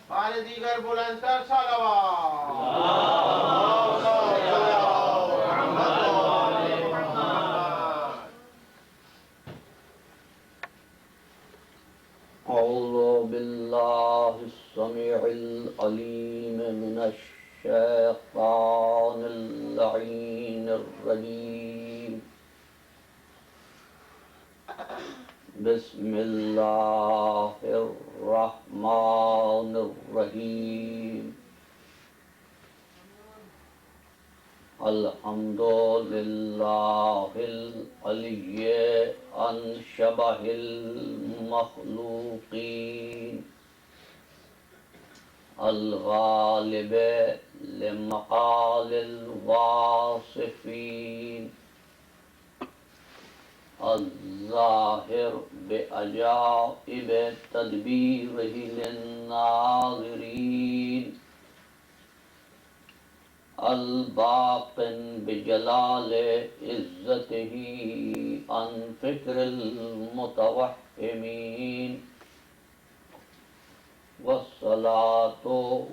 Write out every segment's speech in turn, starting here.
آل دیگر بلند تر صلوات. أعوذ بالله السميع العليم من الشيطان اللعين الرجيم. بسم الله الرحمن الرحيم. الحمد لله العلي عن شبه المخلوقين الغالب لمقال الواصفين الظاهر بعجائب تدبيره للناظرين الباطن بجلال عزته عن فكر المتوهمين والصلاة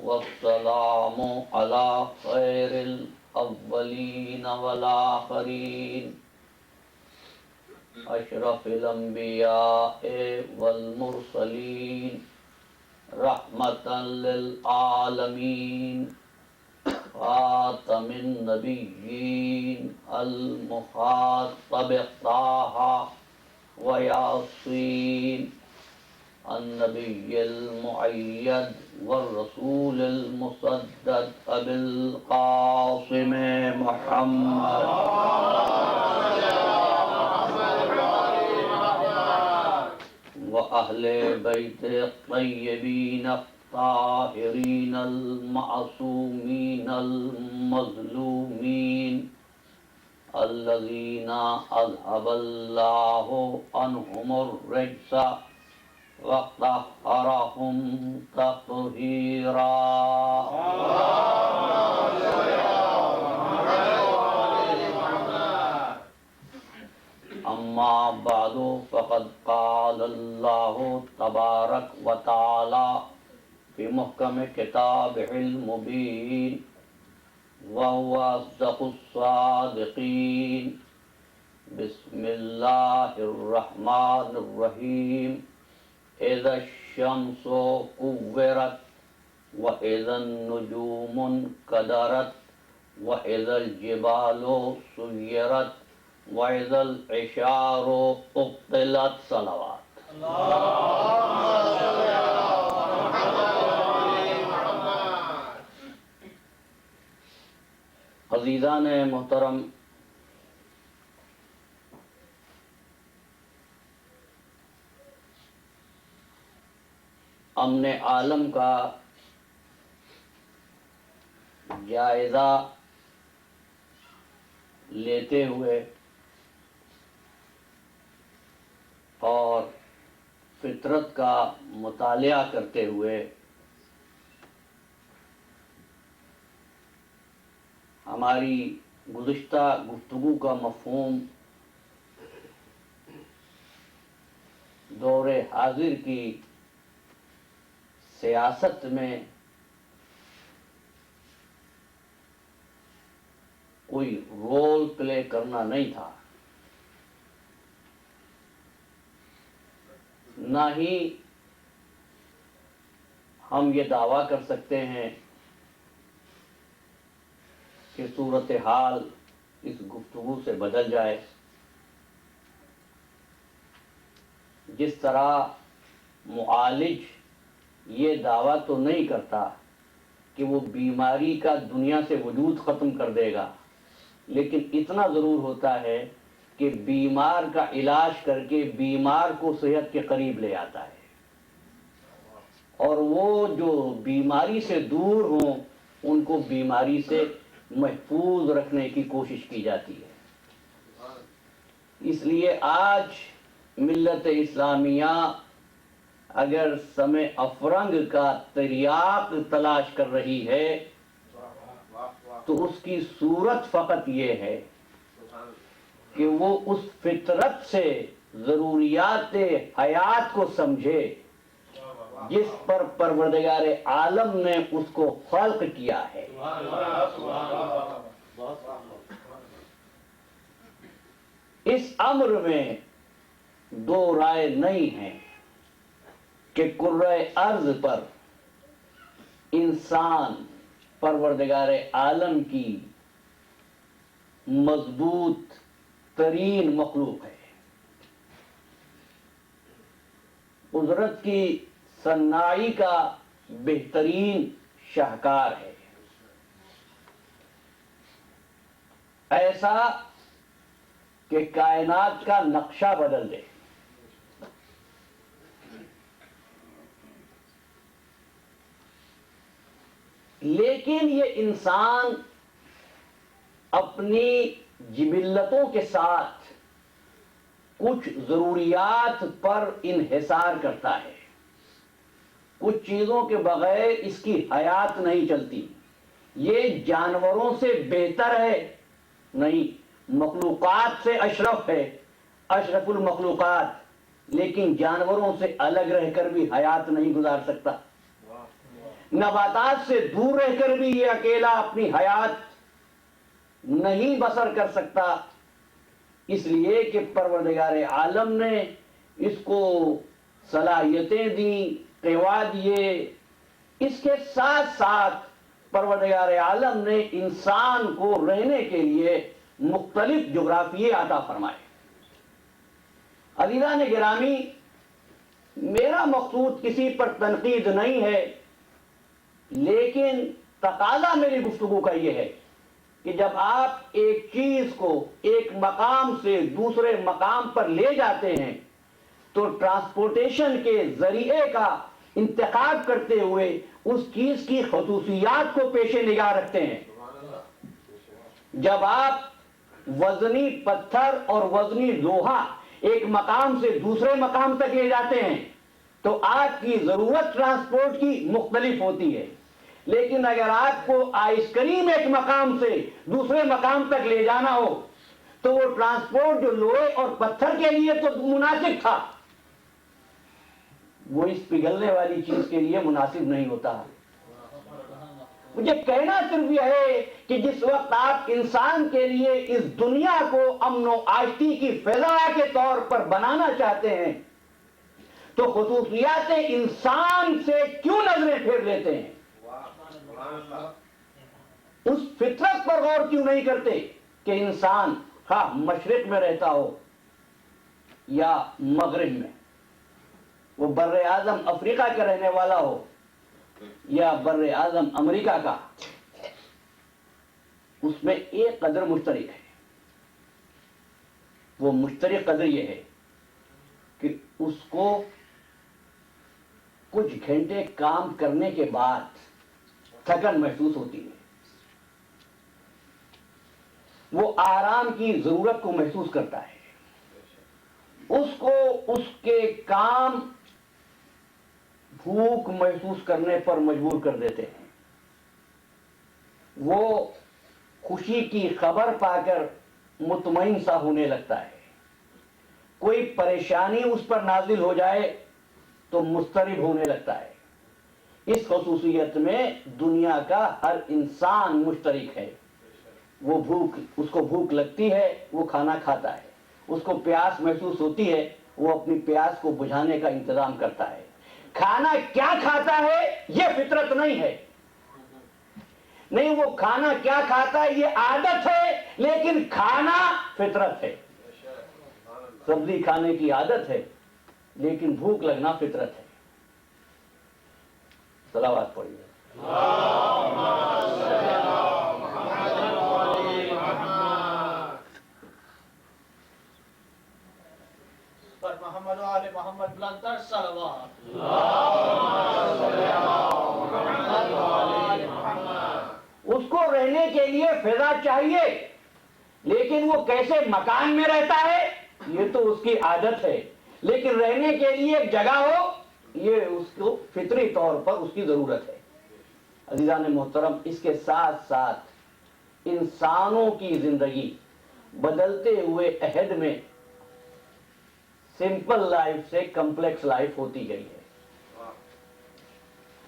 والسلام على خير الأولين والآخرين أشرف الأنبياء والمرسلين رحمة للعالمين خاتم النبيين المخاطب طه وياسين النبي المؤيد والرسول المصدق أبي القاسم محمد وأهل بيت الطيبين الطاهرين المعصومين المظلومين الذين أذهب الله عنهم الرجس وطهرهم تطهيرا. أما بعد فقد قال الله تبارك وتعالى في محكم كتابه المبين وهو أصدق الصادقين. بسم الله الرحمن الرحيم. إذا الشمس كورت وإذا النجوم انكدرت وإذا الجبال سيرت وإذا العشار أبطلت. صلوات. عزیزان محترم، امن عالم کا جائزہ لیتے ہوئے اور فطرت کا مطالعہ کرتے ہوئے ہماری گزشتہ گفتگو کا مفہوم دور حاضر کی سیاست میں کوئی رول پلے کرنا نہیں تھا، نہ ہی ہم یہ دعویٰ کر سکتے ہیں کہ صورتحال اس گفتگو سے بدل جائے. جس طرح معالج یہ دعویٰ تو نہیں کرتا کہ وہ بیماری کا دنیا سے وجود ختم کر دے گا، لیکن اتنا ضرور ہوتا ہے کہ بیمار کا علاج کر کے بیمار کو صحت کے قریب لے آتا ہے، اور وہ جو بیماری سے دور ہوں ان کو بیماری سے محفوظ رکھنے کی کوشش کی جاتی ہے. اس لیے آج ملت اسلامیہ اگر سمے افرنگ کا تریاق تلاش کر رہی ہے تو اس کی صورت فقط یہ ہے کہ وہ اس فطرت سے ضروریات حیات کو سمجھے جس پر پروردگار عالم نے اس کو خلق کیا ہے. اس امر میں دو رائے نہیں ہیں کہ کرۂ ارض پر انسان پروردگار عالم کی مضبوط ترین مخلوق ہے، قدرت کی صناعی کا بہترین شاہکار ہے، ایسا کہ کائنات کا نقشہ بدل دے. لیکن یہ انسان اپنی جبلتوں کے ساتھ کچھ ضروریات پر انحصار کرتا ہے. کچھ چیزوں کے بغیر اس کی حیات نہیں چلتی. یہ جانوروں سے بہتر ہے نہیں، مخلوقات سے اشرف ہے، اشرف المخلوقات، لیکن جانوروں سے الگ رہ کر بھی حیات نہیں گزار سکتا. نباتات سے دور رہ کر بھی یہ اکیلا اپنی حیات نہیں بسر کر سکتا، اس لیے کہ پروردگار عالم نے اس کو صلاحیتیں دیں، قوا دیے. اس کے ساتھ ساتھ پروردگار عالم نے انسان کو رہنے کے لیے مختلف جغرافیے عطا فرمائے. عزیزان گرامی، میرا مقصود کسی پر تنقید نہیں ہے، لیکن تقاضا میری گفتگو کا یہ ہے کہ جب آپ ایک چیز کو ایک مقام سے دوسرے مقام پر لے جاتے ہیں تو ٹرانسپورٹیشن کے ذریعے کا انتخاب کرتے ہوئے اس چیز کی خصوصیات کو پیش نگاہ رکھتے ہیں. جب آپ وزنی پتھر اور وزنی لوہا ایک مقام سے دوسرے مقام تک لے جاتے ہیں تو آپ کی ضرورت ٹرانسپورٹ کی مختلف ہوتی ہے. لیکن اگر آپ کو آئس کریم ایک مقام سے دوسرے مقام تک لے جانا ہو تو وہ ٹرانسپورٹ جو لوہے اور پتھر کے لیے تو مناسب تھا، وہ اس پگھلنے والی چیز کے لیے مناسب نہیں ہوتا. مجھے کہنا صرف یہ ہے کہ جس وقت آپ انسان کے لیے اس دنیا کو امن و آشتی کی فضا کے طور پر بنانا چاہتے ہیں تو خصوصیات انسان سے کیوں نظریں پھیر لیتے ہیں؟ اس فطرت پر غور کیوں نہیں کرتے کہ انسان خواہ مشرق میں رہتا ہو یا مغرب میں، وہ بر اعظم افریقہ کا رہنے والا ہو یا بر اعظم امریکہ کا، اس میں ایک قدر مشترک ہے. وہ مشترک قدر یہ ہے کہ اس کو کچھ گھنٹے کام کرنے کے بعد تھکن محسوس ہوتی ہے، وہ آرام کی ضرورت کو محسوس کرتا ہے. اس کو اس کے کام بھوک محسوس کرنے پر مجبور کر دیتے ہیں. وہ خوشی کی خبر پا کر مطمئن سا ہونے لگتا ہے. کوئی پریشانی اس پر نازل ہو جائے تو مضطرب ہونے لگتا ہے. اس خصوصیت میں دنیا کا ہر انسان مشترک ہے. وہ اس کو بھوک لگتی ہے، وہ کھانا کھاتا ہے. اس کو پیاس محسوس ہوتی ہے، وہ اپنی پیاس کو بجھانے کا انتظام کرتا ہے. کھانا کیا کھاتا ہے یہ فطرت نہیں ہے، نہیں، وہ کھانا کیا کھاتا ہے یہ عادت ہے، لیکن کھانا فطرت ہے. سبزی کھانے کی عادت ہے لیکن بھوک لگنا فطرت ہے. صلوات پڑھیے. محمد و آل محمد بلندر صلوات. اس کو رہنے کے لیے فضا چاہیے، لیکن وہ کیسے مکان میں رہتا ہے یہ تو اس کی عادت ہے، لیکن رہنے کے لیے ایک جگہ ہو یہ اس کو فطری طور پر اس کی ضرورت ہے. عزیزان محترم، اس کے ساتھ ساتھ انسانوں کی زندگی بدلتے ہوئے عہد میں سمپل لائف سے کمپلیکس لائف ہوتی گئی ہے.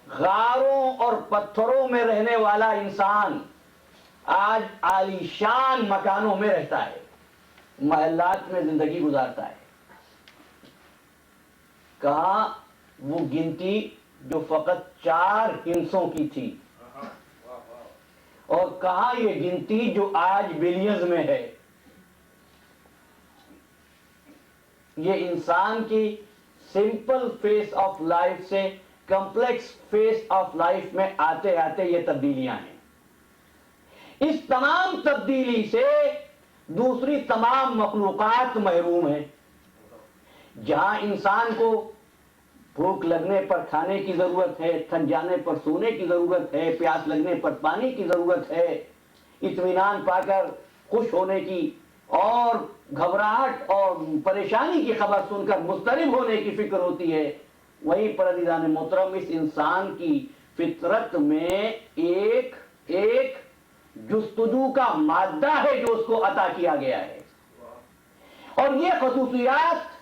غاروں اور پتھروں میں رہنے والا انسان آج عالی شان مکانوں میں رہتا ہے، محلات میں زندگی گزارتا ہے۔ کہاں وہ گنتی جو فقط 4 ہندسوں کی تھی، اور کہاں یہ گنتی جو آج بلینز میں ہے۔ یہ انسان کی سمپل فیس آف لائف سے کمپلیکس فیس آف لائف میں آتے آتے یہ تبدیلیاں ہیں۔ اس تمام تبدیلی سے دوسری تمام مخلوقات محروم ہیں۔ جہاں انسان کو بھوک لگنے پر کھانے کی ضرورت ہے، تھک جانے پر سونے کی ضرورت ہے، پیاس لگنے پر پانی کی ضرورت ہے، اطمینان پا کر خوش ہونے کی اور گھبراہٹ اور پریشانی کی خبر سن کر مضطرب ہونے کی فکر ہوتی ہے، وہیں پر عزیزان محترم اس انسان کی فطرت میں ایک جستجو کا مادہ ہے جو اس کو عطا کیا گیا ہے، اور یہ خصوصیات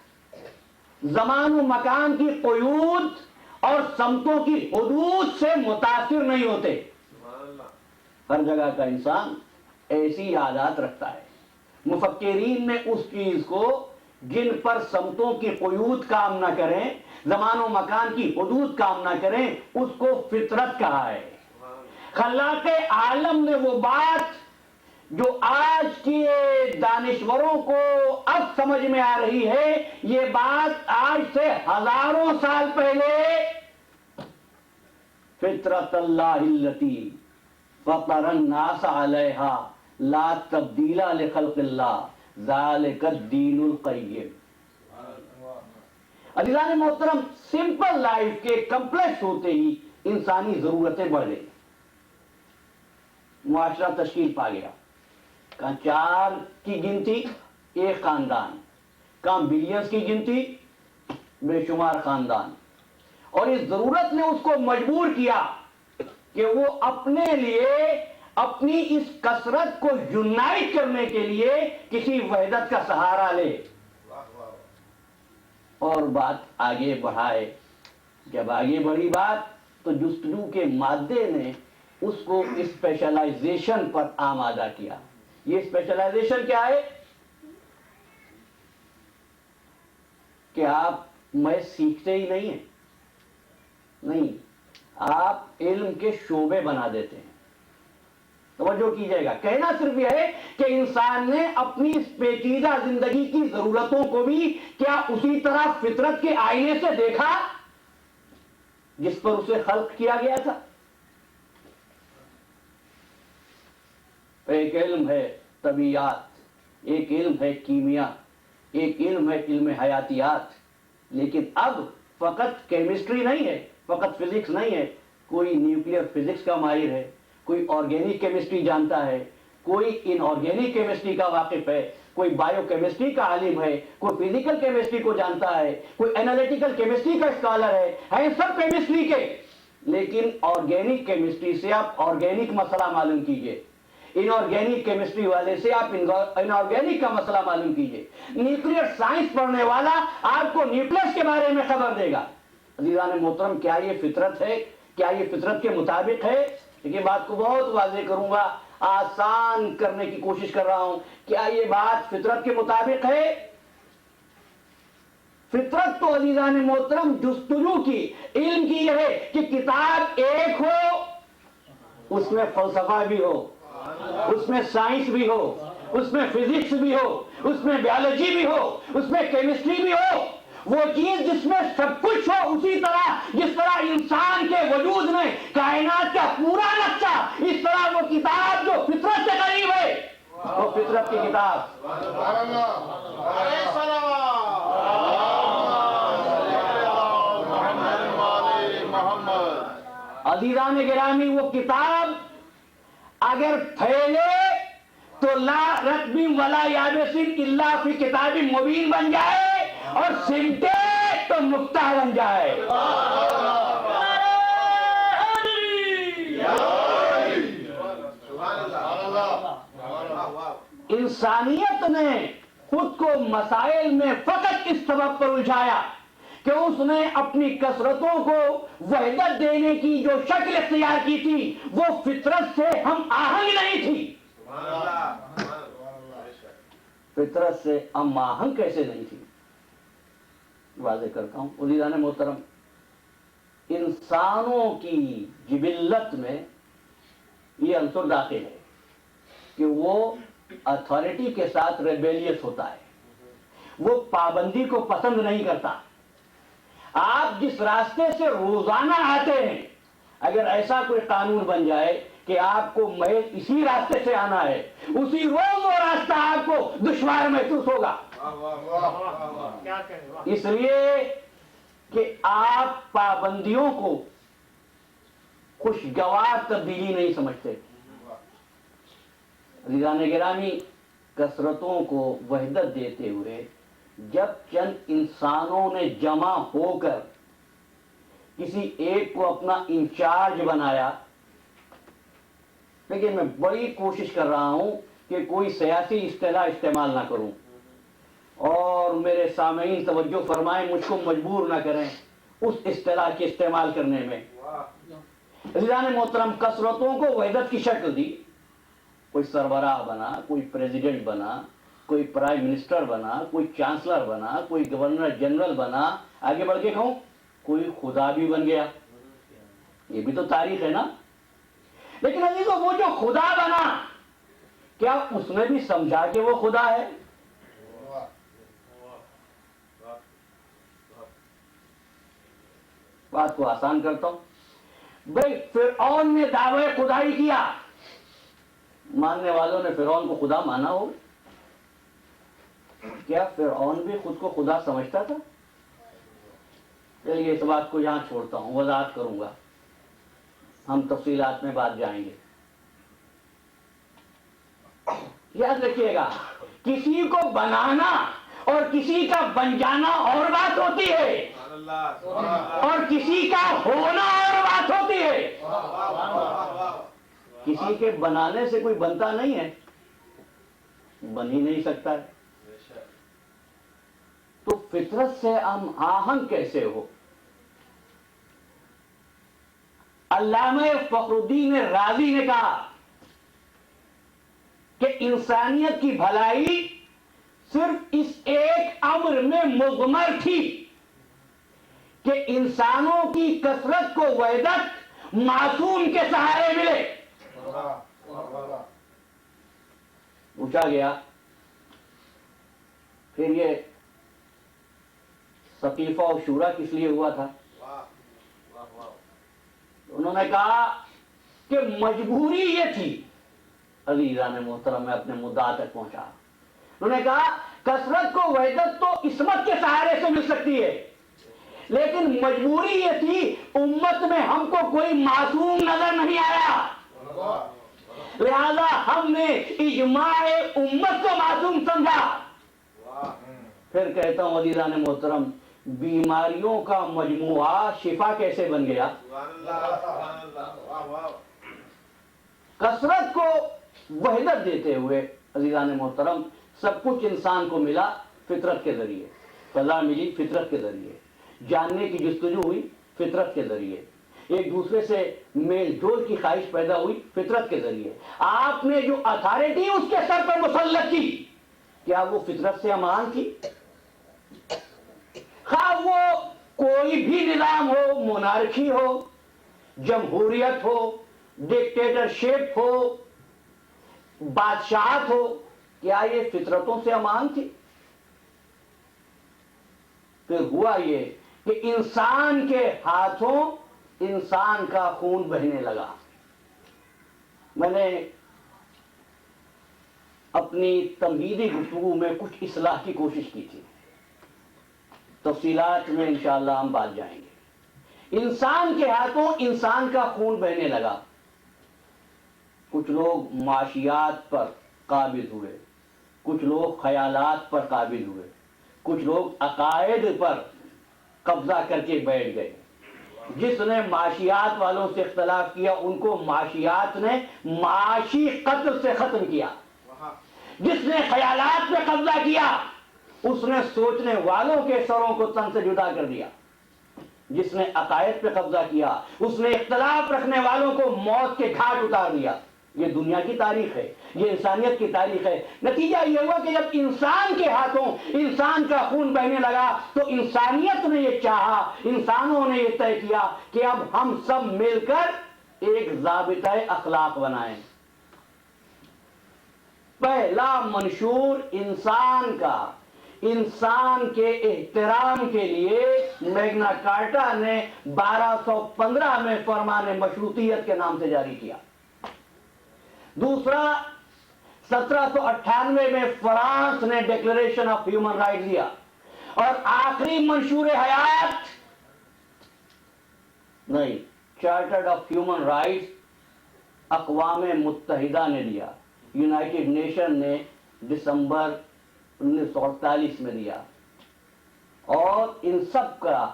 زمان و مکان کی قیود اور سمتوں کی حدود سے متاثر نہیں ہوتے۔ ہر جگہ کا انسان ایسی عادات رکھتا ہے۔ مفکرین نے اس چیز کو جن پر سمتوں کی قیود کام نہ کریں، زمان و مکان کی حدود کام نہ کریں، اس کو فطرت کہا ہے۔ خلاق عالم نے وہ بات جو آج کے دانشوروں کو اب سمجھ میں آ رہی ہے، یہ بات آج سے ہزاروں سال پہلے فطرت اللہ التی فطر الناس علیہا لا تبدیل لخلق اللہ ذالک الدین القیم۔ عزیزان محترم، سمپل لائف کے کمپلیکس ہوتے ہی انسانی ضرورتیں بڑھ گئی، معاشرہ تشکیل پا گیا۔ کہاں 4 کی گنتی ایک خاندان، کہاں بلینز کی گنتی بے شمار خاندان، اور اس ضرورت نے اس کو مجبور کیا کہ وہ اپنے لیے اپنی اس کثرت کو یونائٹ کرنے کے لیے کسی وحدت کا سہارا لے اور بات آگے بڑھائے۔ جب آگے بڑھی بات تو جستجو کے مادے نے اس کو اسپیشلائزیشن پر آمادہ کیا۔ یہ اسپیشلائزیشن کیا ہے؟ کہ آپ میں سیکھتے ہی نہیں ہیں، نہیں، آپ علم کے شعبے بنا دیتے ہیں۔ توجہ کیجئے گا، کہنا صرف یہ ہے کہ انسان نے اپنی اس پیچیدہ زندگی کی ضرورتوں کو بھی کیا اسی طرح فطرت کے آئینے سے دیکھا جس پر اسے خلق کیا گیا تھا۔ ایک علم ہے طبیعیات، ایک علم ہے کیمیا، ایک علم ہے علم حیاتیات، لیکن اب فقط کیمسٹری نہیں ہے، فقط فزکس نہیں ہے، کوئی نیوکلیئر فزکس کا ماہر ہے، کوئی آرگینک کیمسٹری جانتا ہے، کوئی ان آرگینک کیمسٹری کا واقف ہے، کوئی بائیو کیمسٹری کا عالم ہے، کوئی فزیکل کیمسٹری کو جانتا ہے، کوئی انالیٹیکل کیمسٹری کا اسکالر ہے سب کیمسٹری کے، لیکن آرگینک کیمسٹری سے آپ آرگینک مسئلہ معلوم کیجئے، ان آرگینک کیمسٹری والے سے آپ ان آرگینک کا مسئلہ معلوم کیجئے، نیوکلیئر سائنس پڑھنے والا آپ کو نیوکلیس کے بارے میں خبر دے گا۔ عزیزان محترم، کیا یہ فطرت ہے؟ کیا یہ فطرت کے مطابق ہے؟ لیکن بات کو بہت واضح کروں گا، آسان کرنے کی کوشش کر رہا ہوں، کیا یہ بات فطرت کے مطابق ہے؟ فطرت تو عزیزان محترم جستجو کی، علم کی یہ ہے کہ کتاب ایک ہو، اس میں فلسفہ بھی ہو، اس میں سائنس بھی ہو، اس میں فزکس بھی ہو، اس میں بیالوجی بھی ہو، اس میں کیمسٹری بھی ہو، وہ چیز جس میں سب کچھ ہو، اسی طرح جس طرح انسان کے وجود میں کائنات کا پورا نقشہ، اس طرح وہ کتاب جو فطرت سے قریب ہے وہ فطرت کی کتاب۔ عزیزان گرامی، وہ کتاب اگر پھیلے تو لا رتب ولا یابس الا فی کتاب مبین بن جائے، اور سمٹے تو نقطہ بن جائے۔ انسانیت نے خود کو مسائل میں فقط اس سبب پر الجھایا کہ اس نے اپنی کثرتوں کو وحدت دینے کی جو شکل اختیار کی تھی وہ فطرت سے ہم آہنگ نہیں تھی. فطرت سے ہم آہنگ کیسے نہیں تھی؟ واضح کرتا ہوں. عزیزان محترم، انسانوں کی جبلت میں یہ عنصر داخل ہے کہ وہ اتھارٹی کے ساتھ ریبیلیس ہوتا ہے، وہ پابندی کو پسند نہیں کرتا. آپ جس راستے سے روزانہ آتے ہیں، اگر ایسا کوئی قانون بن جائے کہ آپ کو محض اسی راستے سے آنا ہے، اسی روز وہ راستہ آپ کو دشوار محسوس ہوگا. اس لیے کہ آپ پابندیوں کو خوشگوار تبدیلی نہیں سمجھتے. عزیزان گرامی، کثرتوں کو وحدت دیتے ہوئے جب چند انسانوں نے جمع ہو کر کسی ایک کو اپنا انچارج بنایا، لیکن میں بڑی کوشش کر رہا ہوں کہ کوئی سیاسی اصطلاح استعمال نہ کروں، اور میرے سامعین توجہ فرمائیں، مجھ کو مجبور نہ کریں اس اصطلاح کے استعمال کرنے میں. عزیزان محترم، کثرتوں کو وحدت کی شکل دی. کوئی سربراہ بنا، کوئی پریزیڈنٹ بنا، کوئی پرائم منسٹر بنا، کوئی چانسلر بنا، کوئی گورنر جنرل بنا، آگے بڑھ کے کہوں کوئی خدا بھی بن گیا. یہ بھی تو تاریخ ہے نا. لیکن عزیزو، وہ جو خدا بنا، کیا اس نے بھی سمجھا کہ وہ خدا ہے؟ بات کو آسان کرتا ہوں. بھائی فرعون نے دعوی خدائی کیا، ماننے والوں نے فرعون کو خدا مانا ہو. کیا فرعون بھی خود کو خدا سمجھتا تھا؟ چلیے اس بات کو یہاں چھوڑتا ہوں، وضاحت کروں گا، ہم تفصیلات میں بعد جائیں گے. یاد رکھیے گا، کسی کو بنانا اور کسی کا بن جانا اور بات ہوتی ہے، اور کسی کا ہونا اور بات ہوتی ہے. کسی کے بنانے سے کوئی بنتا نہیں ہے، بن ہی نہیں سکتا ہے. تو فطرت سے ہم آہنگ کیسے ہو؟ علامہ فخر الدین رازی نے کہا کہ انسانیت کی بھلائی صرف اس ایک امر میں مضمر تھی کہ انسانوں کی کثرت کو وحدت معصوم کے سہارے ملے. پوچھا گیا پھر یہ سقیفہ و شورا کس لیے ہوا تھا؟ انہوں نے کہا کہ مجبوری یہ تھی. عزیزان محترم، میں اپنے مدعا تک پہنچا. انہوں نے کہا کثرت کو وحدت تو عصمت کے سہارے سے مل سکتی ہے، لیکن مجبوری یہ تھی، امت میں ہم کو کوئی معصوم نظر نہیں آیا، لہذا ہم نے اجماع امت کو معصوم سمجھا. پھر کہتا ہوں عزیزان محترم، بیماریوں کا مجموعہ شفا کیسے بن گیا؟ کثرت کو وحدت دیتے ہوئے عزیزان محترم سب کچھ انسان کو ملا فطرت کے ذریعے. فضا ملی فطرت کے ذریعے، جاننے کی جستجو ہوئی فطرت کے ذریعے، ایک دوسرے سے میل جول کی خواہش پیدا ہوئی فطرت کے ذریعے. آپ نے جو اتھارٹی اس کے سر پر مسلط کی، کیا وہ فطرت سے امان تھی؟ خواہ وہ کوئی بھی نظام ہو، مونارکی ہو، جمہوریت ہو، ڈکٹیٹرشپ ہو، بادشاہت ہو، کیا یہ فطرتوں سے امان تھی؟ پھر ہوا یہ کہ انسان کے ہاتھوں انسان کا خون بہنے لگا. میں نے اپنی تمہیدی گفتگو میں کچھ اصلاح کی کوشش کی تھی، تفصیلات میں انشاءاللہ ہم بعد جائیں گے. انسان کے ہاتھوں انسان کا خون بہنے لگا. کچھ لوگ معاشیات پر قابض ہوئے، کچھ لوگ خیالات پر قابض ہوئے، کچھ لوگ عقائد پر قبضہ کر کے بیٹھ گئے. جس نے معاشیات والوں سے اختلاف کیا ان کو معاشیات نے معاشی قتل سے ختم کیا. جس نے خیالات پہ قبضہ کیا اس نے سوچنے والوں کے سروں کو تن سے جدا کر دیا. جس نے عقائد پہ قبضہ کیا، اس نے اختلاف رکھنے والوں کو موت کے گھاٹ اتار دیا۔ یہ دنیا کی تاریخ ہے، یہ انسانیت کی تاریخ ہے۔ نتیجہ یہ ہوا کہ جب انسان کے ہاتھوں انسان کا خون بہنے لگا تو انسانیت نے یہ چاہا، انسانوں نے یہ طے کیا کہ اب ہم سب مل کر ایک ضابطۂ اخلاق بنائیں۔ پہلا منشور انسان کا، انسان کے احترام کے لیے میگنا کارٹا نے 1215 میں فرمان مشروطیت کے نام سے جاری کیا۔ دوسرا 1798 میں فرانس نے ڈکلریشن آف ہیومن رائٹ دیا، اور آخری منشور حیات نہیں، چارٹر آف ہیومن رائٹس اقوام متحدہ نے دیا، یونائٹڈ نیشن نے دسمبر 1948 میں دیا۔ اور ان سب کا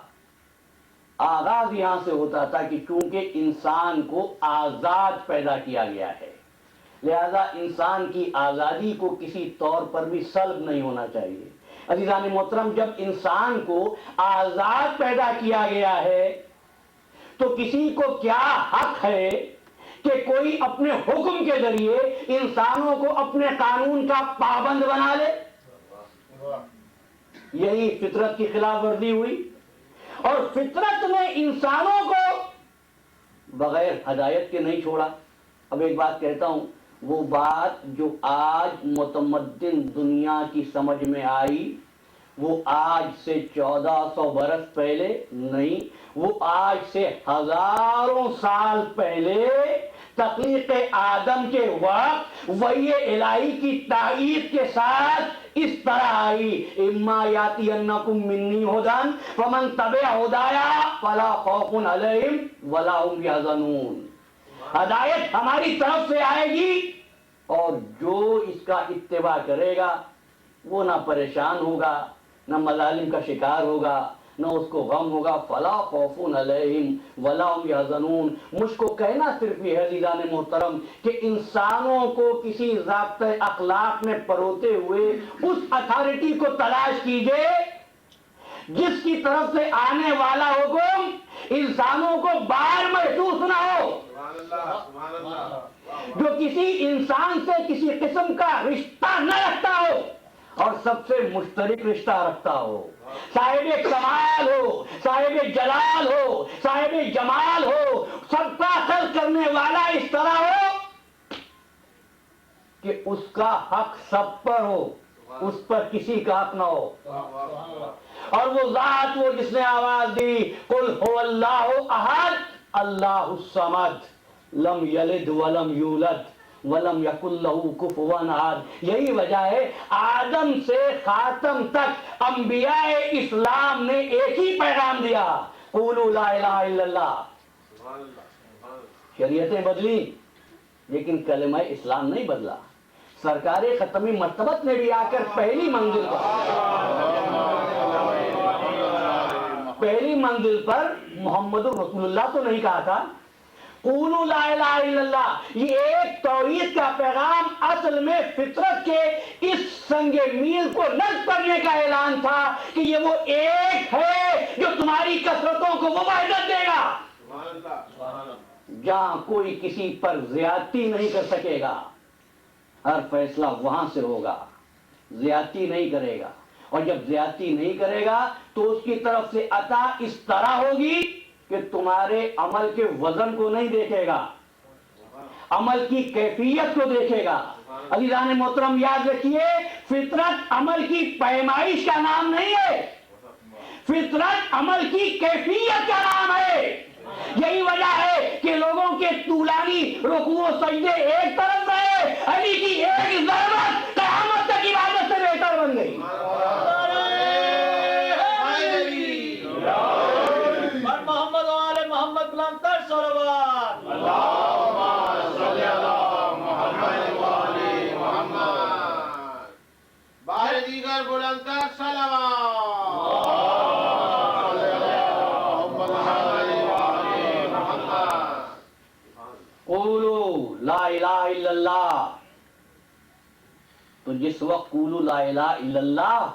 آغاز یہاں سے ہوتا تھا کہ چونکہ انسان کو آزاد پیدا کیا گیا ہے، لہذا انسان کی آزادی کو کسی طور پر بھی سلب نہیں ہونا چاہیے۔ عزیزان محترم، جب انسان کو آزاد پیدا کیا گیا ہے تو کسی کو کیا حق ہے کہ کوئی اپنے حکم کے ذریعے انسانوں کو اپنے قانون کا پابند بنا لے؟ یہی فطرت کی خلاف ورزی ہوئی، اور فطرت نے انسانوں کو بغیر ہدایت کے نہیں چھوڑا۔ اب ایک بات کہتا ہوں، وہ بات جو آج متمدن دنیا کی سمجھ میں آئی وہ آج سے 1400 برس پہلے نہیں، وہ آج سے ہزاروں سال پہلے تخلیق آدم کے وقت وحی الہی کی تائید کے ساتھ اس طرح آئی، اما یاتینکم منی ھدی فمن تبع ھدایا فلا خوف علیہم ولا هم یحزنون۔ ہدایت ہماری طرف سے آئے گی، اور جو اس کا اتباع کرے گا وہ نہ پریشان ہوگا، نہ مظالم کا شکار ہوگا، نہ اس کو غم ہوگا۔ فلا خوف علیہم ولا هم یحزنون۔ مجھ کو کہنا صرف یہ ہے عزیزان محترم کہ انسانوں کو کسی ضابطۂ اخلاق میں پروتے ہوئے اس اتھارٹی کو تلاش کیجئے جس کی طرف سے آنے والا حکم انسانوں کو بار محسوس نہ ہو، جو کسی انسان سے کسی قسم کا رشتہ نہ رکھتا ہو اور سب سے مشترک رشتہ رکھتا ہو، صاحب کمال ہو، صاحب جلال ہو، صاحب جمال ہو، سب کا خلق کرنے والا اس طرح ہو کہ اس کا حق سب پر ہو، اس پر کسی کا حق نہ ہو۔ اور وہ ذات، وہ جس نے آواز دی قل هو اللہ احد اللہ الصمد لم یلد ولم یولد ولم یکن لہ کفوا احد۔ یہی وجہ ہے آدم سے خاتم تک انبیاء اسلام نے ایک ہی پیغام دیا، قولوا لا الہ الا اللہ۔ شریعتیں بدلی لیکن کلمہ اسلام نہیں بدلا۔ سرکار ختمی مرتبت نے بھی آ کر پہلی منزل پر محمد رسول اللہ تو نہیں کہا تھا، قولوا لا الہ الا اللہ۔ یہ ایک توحید کا پیغام اصل میں فطرت کے اس سنگ میل کو نصب کرنے کا اعلان تھا کہ یہ وہ ایک ہے جو تمہاری کثرتوں کو وہ وحدت دے گا، جہاں کوئی کسی پر زیادتی نہیں کر سکے گا، ہر فیصلہ وہاں سے ہوگا، زیادتی نہیں کرے گا، اور جب زیادتی نہیں کرے گا تو اس کی طرف سے عطا اس طرح ہوگی کہ تمہارے عمل کے وزن کو نہیں دیکھے گا، عمل کی کیفیت کو دیکھے گا۔ عزیزان محترم یاد رکھیے، فطرت عمل کی پیمائش کا نام نہیں ہے، فطرت عمل کی کیفیت کا نام ہے۔ یہی وجہ ہے کہ لوگوں کے طولانی رکوع و سجدے ایک طرف رہے، علی کی ایک ضربت قیامت تک عبادت سے بہتر بن گئی۔ محمد وآل محمد بلندتر صلوات۔ بار دیگر بلندتر صلوات۔ قولوا لا الہ الا اللہ، تو جس وقت قولوا لا الہ الا اللہ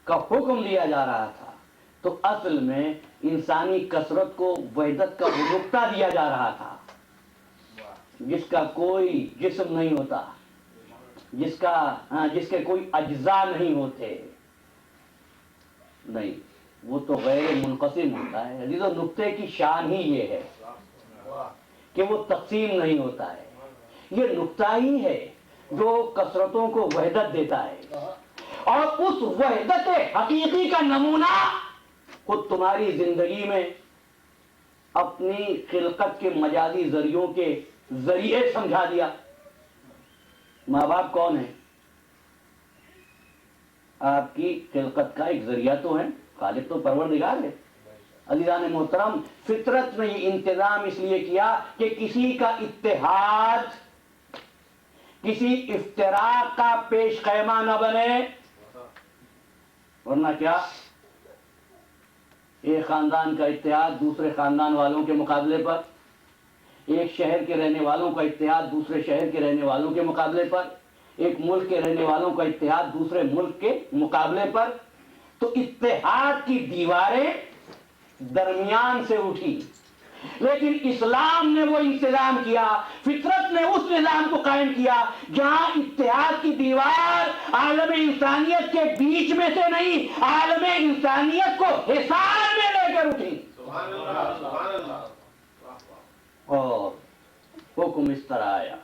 کا حکم دیا جا رہا تھا تو اصل میں انسانی کثرت کو وحدت کا وہ نقطہ دیا جا رہا تھا جس کا کوئی جسم نہیں ہوتا، جس کے کوئی اجزاء نہیں ہوتے، نہیں، وہ تو غیر منقسم ہوتا ہے۔ عزیزو، نقطے کی شان ہی یہ ہے کہ وہ تقسیم نہیں ہوتا ہے۔ یہ نقطہ ہی ہے جو کثرتوں کو وحدت دیتا ہے، اور اس وحدت حقیقی کا نمونہ خود تمہاری زندگی میں اپنی خلقت کے مجازی ذریعوں کے ذریعے سمجھا دیا۔ ماں باپ کون ہے؟ آپ کی خلقت کا ایک ذریعہ تو ہے، خالق تو پروردگار ہے۔ عزیزان محترم، فطرت نے یہ انتظام اس لیے کیا کہ کسی کا اتحاد، کسی افتراق کا پیش خیمہ نہ بنے، ورنہ کیا ایک خاندان کا اتحاد دوسرے خاندان والوں کے مقابلے پر، ایک شہر کے رہنے والوں کا اتحاد دوسرے شہر کے رہنے والوں کے مقابلے پر، ایک ملک کے رہنے والوں کا اتحاد دوسرے ملک کے مقابلے پر، تو اتحاد کی دیواریں درمیان سے اٹھی۔ لیکن اسلام نے وہ انتظام کیا، فطرت نے اس نظام کو قائم کیا جہاں اتحاد کی دیوار عالم انسانیت کے بیچ میں سے نہیں، عالم انسانیت کو حصار میں لے کر اٹھی۔ سبحان اللہ، سبحان اللہ۔ اور حکم اس طرح آیا،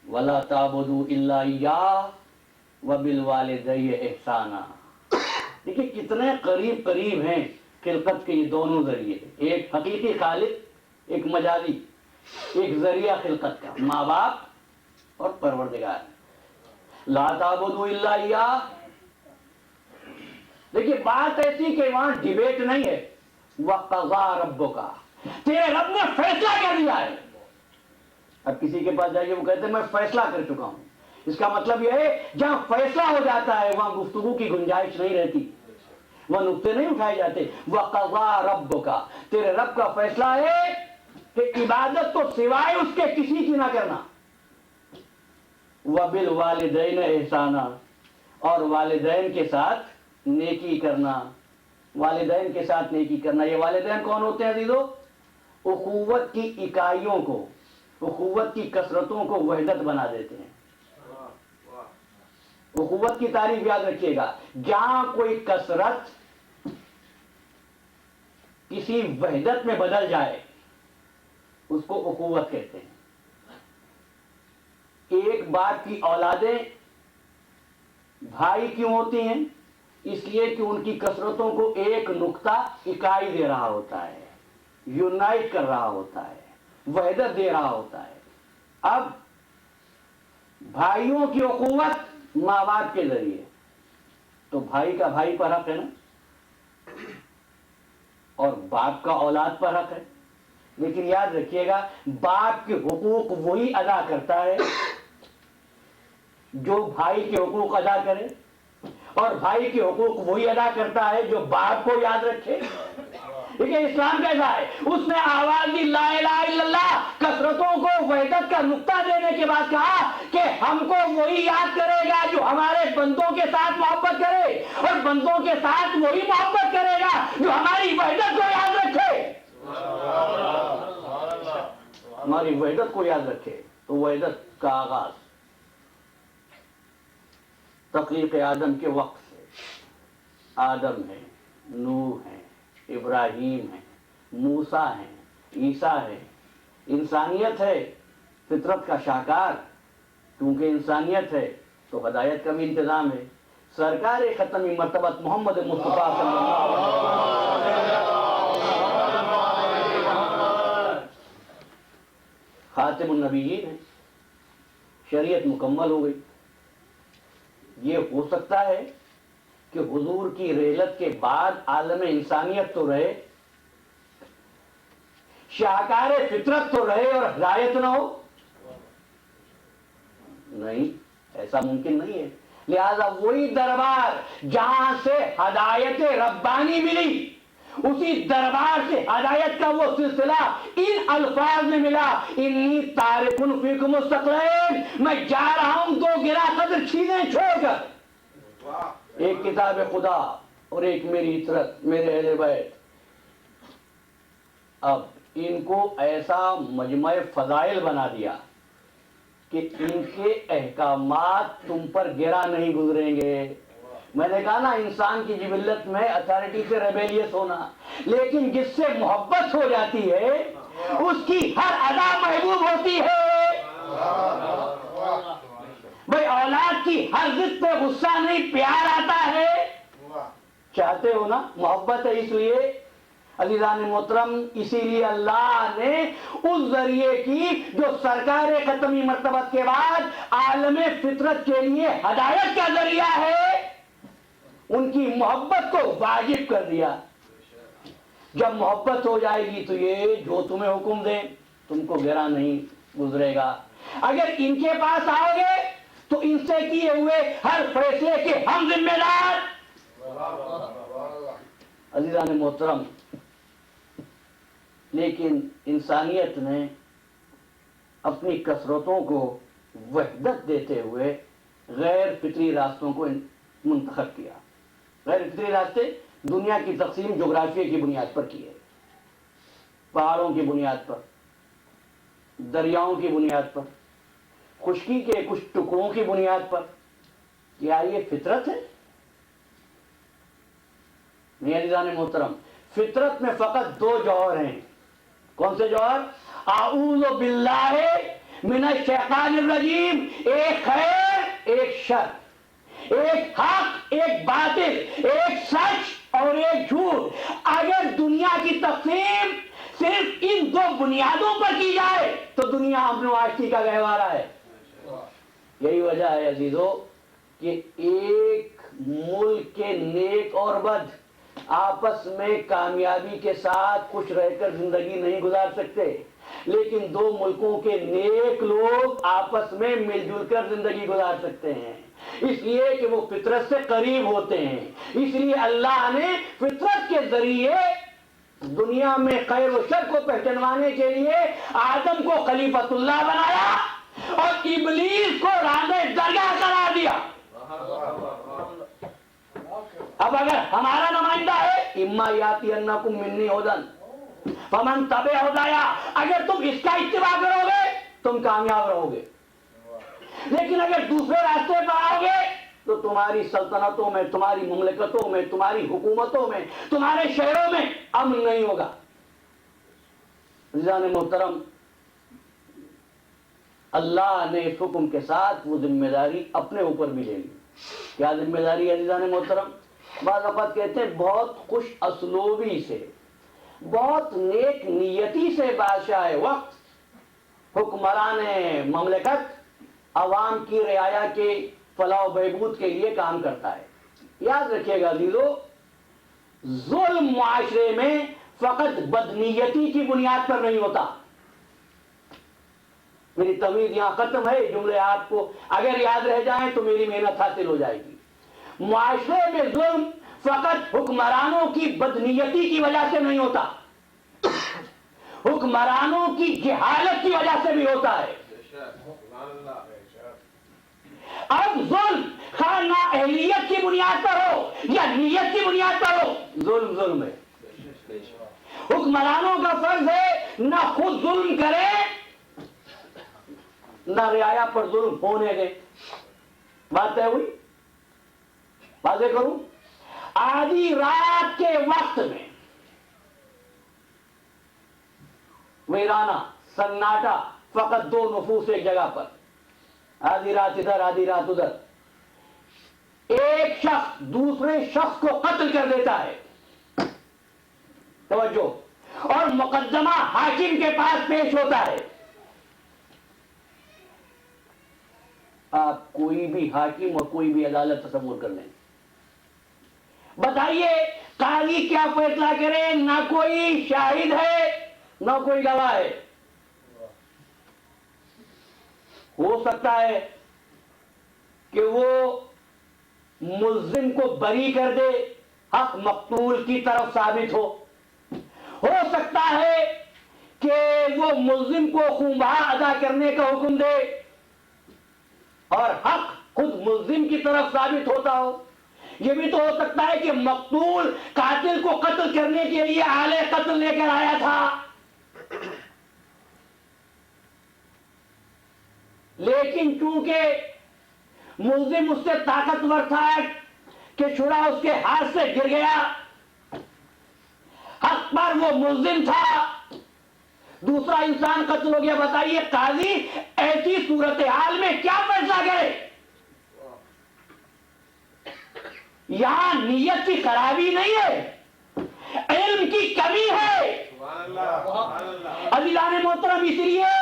وَلَا تَعْبُدُوا إِلَّا إِيَّاهُ وَبِالْوَالِدَيْنِ إِحْسَانًا۔ دیکھیں کتنے قریب قریب ہیں خلقت کے یہ دونوں ذریعے، ایک حقیقی خالق، ایک مجازی، ایک ذریعہ خلقت کا، ماں باپ اور پروردگار۔ لا تعبدوا الا اياه۔ دیکھیے بات ایسی کہ وہاں ڈیبیٹ نہیں ہے، وَقَضَىٰ رَبُّكَ، تیرے رب نے فیصلہ کر دیا ہے۔ اب کسی کے پاس جائیے، وہ کہتے ہیں میں فیصلہ کر چکا ہوں، اس کا مطلب یہ ہے جہاں فیصلہ ہو جاتا ہے وہاں گفتگو کی گنجائش نہیں رہتی، وہ نقطے نہیں اٹھائے جاتے۔ وَقَضَىٰ رَبُّكَ، تیرے رب کا فیصلہ ہے کہ عبادت تو سوائے اس کے کسی کی نہ کرنا۔ وَبِالْوَالِدَيْنِ إِحْسَانًا، اور والدین کے ساتھ نیکی کرنا، والدین کے ساتھ نیکی کرنا۔ یہ والدین کون ہوتے ہیں عزیزو؟ اخوت کی اکائیوں کو، اخوت کی کثرتوں کو وحدت بنا دیتے ہیں۔ اخوت کی تعریف یاد رکھیے گا، جہاں کوئی کثرت کسی وحدت میں بدل جائے اس کو اخوت کہتے ہیں۔ ایک باپ کی اولادیں بھائی کیوں ہوتی ہیں؟ اس لیے کہ ان کی کثرتوں کو ایک نقطہ اکائی دے رہا ہوتا ہے، یونائٹ کر رہا ہوتا ہے، وحدت دے رہا ہوتا ہے۔ اب بھائیوں کی اخوت ماں باپ کے ذریعے، تو بھائی کا بھائی پر حق ہے نا، اور باپ کا اولاد پر حق ہے۔ لیکن یاد رکھیے گا، باپ کے حقوق وہی ادا کرتا ہے جو بھائی کے حقوق ادا کرے، اور بھائی کے حقوق وہی ادا کرتا ہے جو باپ کو یاد رکھے۔ دیکھیں اسلام کیسا ہے، اس نے آواز دی لا الہ الا اللہ، کثرتوں کو وحدت کا نقطہ دینے کے بعد کہا کہ ہم کو وہی یاد کرے گا جو ہمارے بندوں کے ساتھ محبت کرے، اور بندوں کے ساتھ وہی محبت کرے گا جو ہماری وحدت کو یاد رکھے، ہماری وحدت کو یاد رکھے۔ تو وحدت کا آغاز تخلیق آدم کے وقت سے، آدم ہے، نوح ہے، ابراہیم ہے، موسیٰ ہے، عیسیٰ ہے، انسانیت ہے، فطرت کا شاہکار، کیونکہ انسانیت ہے تو ہدایت کا بھی انتظام ہے۔ سرکار ختمی مرتبت محمد مصطفیٰ صلی اللہ علیہ وسلم خاتم النبیین ہے، شریعت مکمل ہو گئی۔ یہ ہو سکتا ہے کہ حضور کی رحلت کے بعد عالم انسانیت تو رہے، شاہکار فطرت تو رہے اور ہدایت نہ ہو؟ نہیں، ایسا ممکن نہیں ہے۔ لہذا وہی دربار جہاں سے ہدایت ربانی ملی، اسی دربار سے ہدایت کا وہ سلسلہ ان الفاظ میں ملا، انی طارق فیکم الثقلین، میں جا رہا ہوں دو گرا قدر چیزیں چھوڑ کر، ایک کتاب خدا اور ایک میری عطرت، میرے اہل بیت. اب ان کو ایسا مجمع فضائل بنا دیا کہ ان کے احکامات تم پر گرا نہیں گزریں گے. میں نے کہا نا انسان کی جبلت میں اتھارٹی سے ریبیلیس ہونا، لیکن جس سے محبت ہو جاتی ہے اس کی ہر ادا محبوب ہوتی ہے. بھائی اولاد کی ہر ضد پہ غصہ نہیں، پیار آتا ہے. چاہتے ہو نا، محبت ہے. اس لیے عزیزان محترم، اسی لیے اللہ نے اس ذریعے کی جو سرکار ختمی مرتبت کے بعد عالم فطرت کے لیے ہدایت کا ذریعہ ہے، ان کی محبت کو واجب کر دیا. جب محبت ہو جائے گی تو یہ جو تمہیں حکم دیں تم کو گرا نہیں گزرے گا. اگر ان کے پاس آؤ گے تو ان سے کیے ہوئے ہر فیصلے کے ہم ذمہ دار. عزیزان محترم، لیکن انسانیت نے اپنی کثرتوں کو وحدت دیتے ہوئے غیر فطری راستوں کو منتخب کیا. غیر فطری راستے دنیا کی تقسیم جغرافیہ کی بنیاد پر کی ہے، پہاڑوں کی بنیاد پر، دریاؤں کی بنیاد پر، خشکی کے کچھ ٹکڑوں کی بنیاد پر. کیا یہ فطرت ہے؟ نہیں عزیزان محترم، فطرت میں فقط دو جوہر ہیں. کون سے جوہر؟ اعوذ باللہ من الشیطان الرجیم. ایک خیر، ایک شر، ایک حق، ایک باطل، ایک سچ اور ایک جھوٹ. اگر دنیا کی تقسیم صرف ان دو بنیادوں پر کی جائے تو دنیا امن و آشتی کا گہوارہ ہے. یہی وجہ ہے عزیزو کہ ایک ملک کے نیک اور بد آپس میں کامیابی کے ساتھ خوش رہ کر زندگی نہیں گزار سکتے، لیکن دو ملکوں کے نیک لوگ آپس میں مل جل کر زندگی گزار سکتے ہیں، اس لیے کہ وہ فطرت سے قریب ہوتے ہیں. اس لیے اللہ نے فطرت کے ذریعے دنیا میں خیر و شر کو پہچانوانے کے لیے آدم کو خلیفۃ اللہ بنایا اور ابلیس کو راندہ درگاہ قرار دیا. اب اگر ہمارا نمائندہ ہے اما یاتی انکم منی ہدن فمن تبع ہدایا، اگر تم اس کا اتباع کرو گے تم کامیاب رہو گے، لیکن اگر دوسرے راستے پر آؤ گے تو تمہاری سلطنتوں میں، تمہاری مملکتوں میں، تمہاری حکومتوں میں، تمہارے شہروں میں امن نہیں ہوگا. عزیزان محترم، اللہ نے اس حکم کے ساتھ وہ ذمہ داری اپنے اوپر بھی لے لی. کیا ذمہ داری ہے عزیزان محترم؟ بعض اوقات کہتے ہیں بہت خوش اسلوبی سے، بہت نیک نیتی سے بادشاہ وقت، حکمران مملکت عوام کی رعایا کے فلاح و بہبود کے لیے کام کرتا ہے. یاد رکھیے گا عزیزو، ظلم معاشرے میں فقط بدنیتی کی بنیاد پر نہیں ہوتا. میری تمید یہاں ختم ہے. جملے آپ کو اگر یاد رہ جائیں تو میری محنت حاصل ہو جائے گی. معاشرے میں ظلم فقط حکمرانوں کی بدنیتی کی وجہ سے نہیں ہوتا، حکمرانوں کی جہالت کی وجہ سے بھی ہوتا ہے. اب ظلم خواہ نااہلیت کی بنیاد پر ہو یا نیت کی بنیاد پر ہو، ظلم ظلم ہے. حکمرانوں کا فرض ہے نہ خود ظلم کرے نہ رعایا پر ظلم ہونے دے. بات طے ہوئی؟ واضح کروں، آدھی رات کے وقت میں ویرانہ سناٹا، فقط دو نفوس ایک جگہ پر، آدھی رات ادھر آدھی رات ادھر، ایک شخص دوسرے شخص کو قتل کر دیتا ہے. توجہ، اور مقدمہ حاکم کے پاس پیش ہوتا ہے. آپ کوئی بھی حاکم اور کوئی بھی عدالت تصور کر لیں، بتائیے قاضی کیا فیصلہ کرے؟ نہ کوئی شاہد ہے نہ کوئی گواہ ہے. ہو سکتا ہے کہ وہ ملزم کو بری کر دے، حق مقتول کی طرف ثابت ہو سکتا ہے کہ وہ ملزم کو خونبہا ادا کرنے کا حکم دے اور حق خود ملزم کی طرف ثابت ہوتا ہو. یہ بھی تو ہو سکتا ہے کہ مقتول قاتل کو قتل کرنے کے لیے آلے قتل لے کر آیا تھا، لیکن چونکہ ملزم اس سے طاقتور تھا کہ چھڑا اس کے ہاتھ سے گر گیا، حق پر وہ ملزم تھا، دوسرا انسان قتل ہو گیا. بتائیے قاضی ایسی صورتحال میں کیا فیصلہ کرے؟ یہاں نیت کی خرابی نہیں ہے، علم کی کمی ہے. عزیزان محترم، اس لیے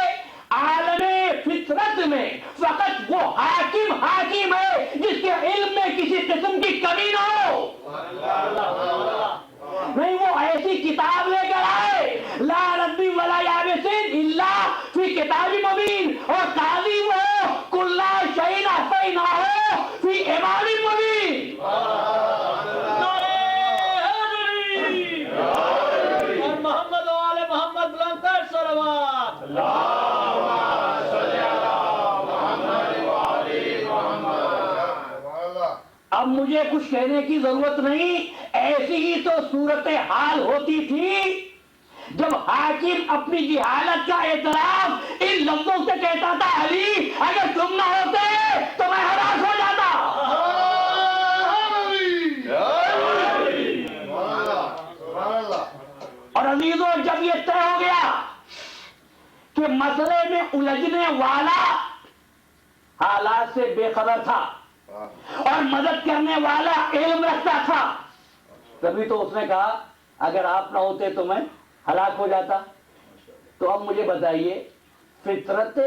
عالم فطرت میں فقط وہ حاکم ہے جس کے علم میں کسی قسم کی کمی نہ ہو. نہیں، وہ ایسی کتاب لے کر آئے لا ربی ولا یابس الا فی کتاب مبین، اور قاضی وہ کلا شیء احصیناہ فی امام مبین. اور محمد و آل محمد بلندتر صلوات. اب مجھے کچھ کہنے کی ضرورت نہیں، ایسی ہی تو صورتحال ہوتی تھی جب حاکم اپنی جہالت کا اعتراف ان لفظوں سے کہتا تھا، علی اگر تم نہ ہوتے تو میں ہلاک ہو جاتا. اور عزیزوں، جب یہ طے ہو گیا کہ مسئلے میں الجھنے والا حالات سے بے خبر تھا اور مدد کرنے والا علم رکھتا تھا، تبھی تو اس نے کہا اگر آپ نہ ہوتے تو میں ہلاک ہو جاتا. تو اب مجھے بتائیے، فطرت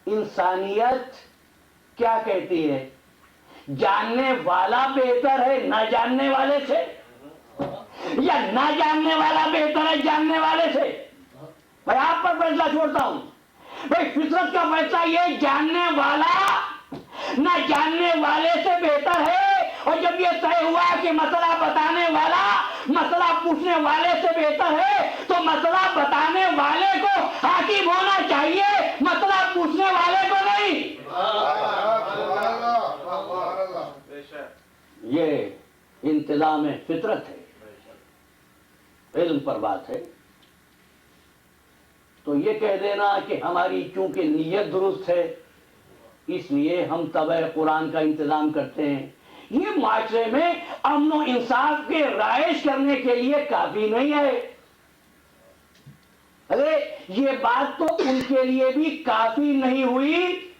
انسانیت کیا کہتی ہے؟ جاننے والا بہتر ہے نہ جاننے والے سے، یا نہ جاننے والا بہتر ہے جاننے والے سے؟ میں آپ پر فیصلہ چھوڑتا ہوں. بھائی فطرت کا فیصلہ یہ، جاننے والا نہ جاننے والے سے بہتر ہے. اور جب یہ طے ہوا کہ مسئلہ بتانے والا مسئلہ پوچھنے والے سے بہتر ہے، تو مسئلہ بتانے والے کو حاکم ہونا چاہیے، مسئلہ پوچھنے والے کو نہیں. یہ انتظام فطرت ہے، علم پر بات ہے. تو یہ کہہ دینا کہ ہماری چونکہ نیت درست ہے اس لیے ہم تبع قرآن کا انتظام کرتے ہیں، یہ معاشرے میں امن و انصاف کے رائج کرنے کے لیے کافی نہیں ہے. ارے یہ بات تو ان کے لیے بھی کافی نہیں ہوئی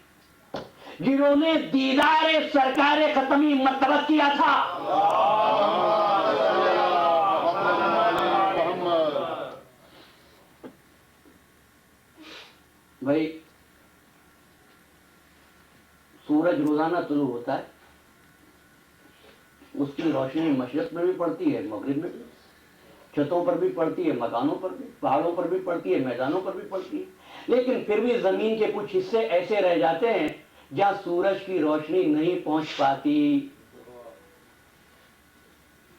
جنہوں نے دیدار سرکار ختمی مرتبت کیا تھا. بھائی سورج روزانہ طلوع ہوتا ہے، اس کی روشنی مشرق میں بھی پڑتی ہے، مغرب میں بھی، چھتوں پر بھی پڑتی ہے، مکانوں پر بھی، پہاڑوں پر بھی پڑتی ہے، میدانوں پر بھی پڑتی ہے. لیکن پھر بھی زمین کے کچھ حصے ایسے رہ جاتے ہیں جہاں سورج کی روشنی نہیں پہنچ پاتی.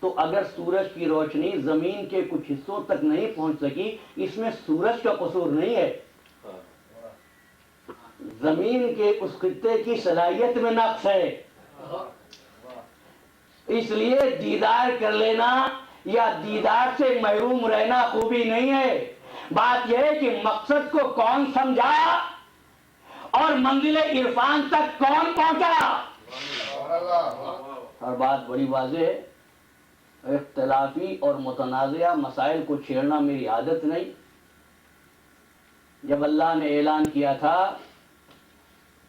تو اگر سورج کی روشنی زمین کے کچھ حصوں تک نہیں پہنچ سکی، اس میں سورج کا قصور نہیں ہے، زمین کے اس خطے کی صلاحیت میں نقص ہے. اس لیے دیدار کر لینا یا دیدار سے محروم رہنا خوبی نہیں ہے. بات یہ ہے کہ مقصد کو کون سمجھا اور منزل عرفان تک کون پہنچا. اور بات بڑی واضح ہے، اختلافی اور متنازعہ مسائل کو چھیڑنا میری عادت نہیں. جب اللہ نے اعلان کیا تھا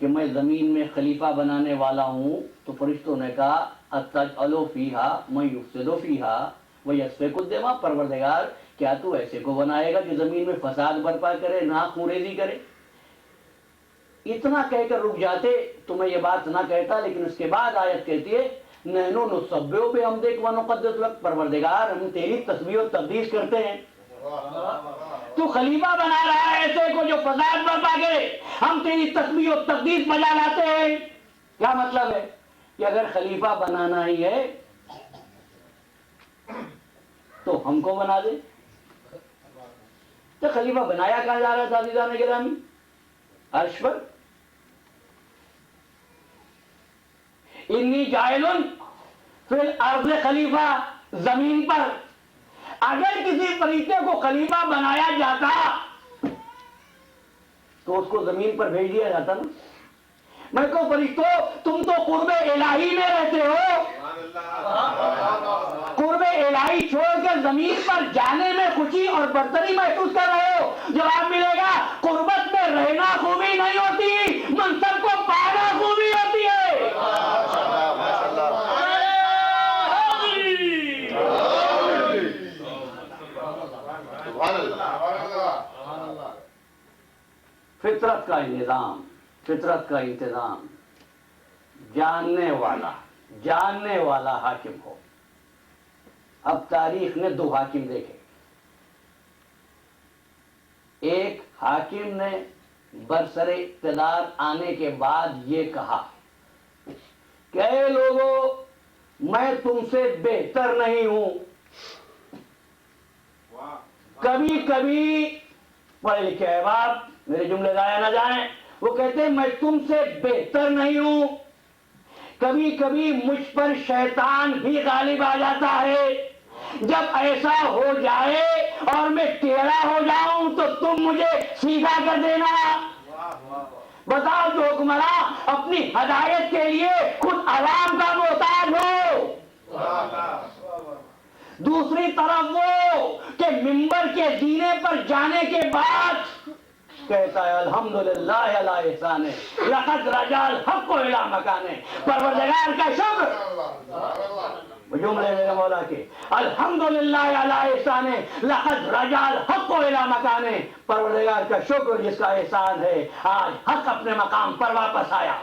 کہ میں زمین میں خلیفہ بنانے والا ہوں، تو فرشتوں نے کہا اتجعل فیہا من یفسد فیہا ویسفک الدماء، پروردگار کیا تو ایسے کو بنائے گا جو زمین میں فساد برپا کرے، ناک خونریزی کرے؟ اتنا کہہ کر رک جاتے تو میں یہ بات نہ کہتا. لیکن اس کے بعد آیت کہتی ہے نحن نسبح بحمدک ونقدس لک، پروردگار ہم تیری تسبیح و تقدیس کرتے ہیں. تو خلیفہ بنا رہا ہے ایسے کو جو فساد برپا کرے، ہم تیری تسبیح و تقدیس بجا لاتے ہیں. کیا مطلب ہے کہ اگر خلیفہ بنانا ہی ہے تو ہم کو بنا دے. تو خلیفہ بنایا کہاں جا رہا تھا عزیزان گرامی؟ عرش پر. انی جاعل فی الارض خلیفہ، زمین پر اگر کسی فرشتے کو خلیفہ بنایا جاتا تو اس کو زمین پر بھیج دیا جاتا نا. میں کو فرشتوں تم تو قرب الہی میں رہتے ہو، قرب الہی چھوڑ کر زمین پر جانے میں خوشی اور برتری محسوس کر رہے ہو. جواب ملے گا قربت میں رہنا خوبی نہیں ہوتی، منصب کو پانا خوبی ہوتی ہے. فطرت کا نظام، فطرت کا انتظام جاننے والا حاکم ہو. اب تاریخ نے دو حاکم دیکھے. ایک حاکم نے برسر اقتدار آنے کے بعد یہ کہا کہ اے لوگوں میں تم سے بہتر نہیں ہوں. کبھی کبھی پڑھے لکھے احباب میرے جملے ضائع نہ جائیں، وہ کہتے ہیں میں تم سے بہتر نہیں ہوں. کبھی کبھی مجھ پر شیطان بھی غالب آ جاتا ہے. جب ایسا ہو جائے اور میں ٹیڑھا ہو جاؤں تو تم مجھے سیدھا کر دینا. بتاؤ جو حکمراں اپنی ہدایت کے لیے خود عوام کا محتاج ہو، دوسری طرف وہ کہ منبر کے زینے پر جانے کے بعد کہتا ہے الحمدللہ علی احسانہ لقد رجع الحق الی مکانہ. پروردگار کا شکر، جملے میرے مولا کے الحمدللہ علی احسانہ لقد رجع الحق الی مکانہ. پروردگار کا شکر جس کا احسان ہے آج حق اپنے مقام پر واپس آیا.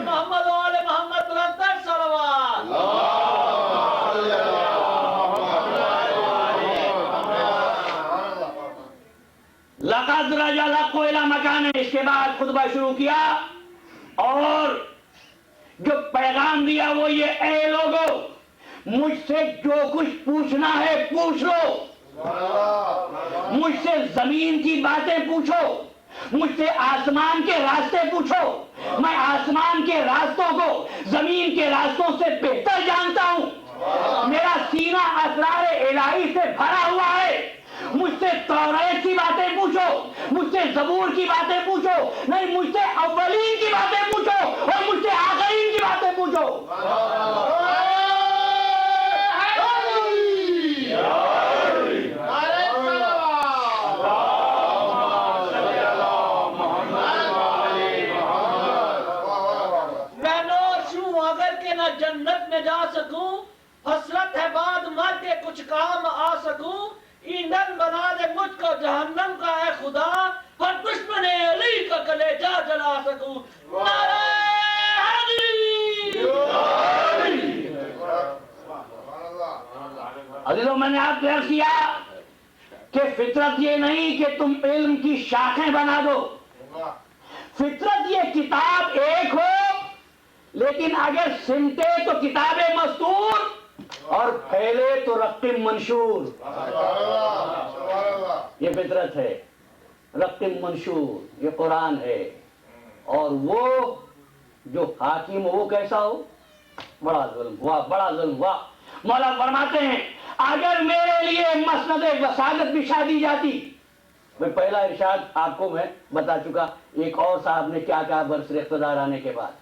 محمد وآل محمد بلندتر صلوات. لقد رجع الحق الی مکانہ. اس کے بعد خطبہ شروع کیا اور جو پیغام دیا وہ یہ اے لوگو مجھ سے جو کچھ پوچھنا ہے پوچھ لو. مجھ سے زمین کی باتیں پوچھو، مجھ سے آسمان کے راستے پوچھو. میں آسمان کے راستوں کو زمین کے راستوں سے بہتر جانتا ہوں. میرا سینہ اسرار الہی سے بھرا ہوا ہے. مجھ سے توریت کی باتیں پوچھو، مجھ سے زبور کی باتیں پوچھو، نہیں مجھ سے اولین کی باتیں پوچھو اور مجھ سے آخرین کی باتیں پوچھو. جنت میں جا سکوں، حسرت ہے بعد مر کے کچھ کام آ سکوں. ایندھن بنا دے مجھ کو جہنم کا اے خدا، ہر دشمن علی کا کلیجہ جلا سکوں. نعرہ عزیزوں میں نے آپ سے عرض کیا کہ فطرت یہ نہیں کہ تم علم کی شاخیں بنا دو. فطرت یہ کتاب ایک ہو لیکن اگر سمٹے تو کتاب مستور اور پھیلے تو رقم منشور. یہ فطرت ہے، رقم منشور یہ قرآن ہے. اور وہ جو حاکم ہو وہ کیسا ہو؟ بڑا ظلم ہوا، بڑا ظلم ہوا. مولا فرماتے ہیں اگر میرے لیے مسند وسادت بچھا دی جاتی. میں پہلا ارشاد آپ کو میں بتا چکا، ایک اور صاحب نے کیا کہا برسر اقتدار آنے کے بعد.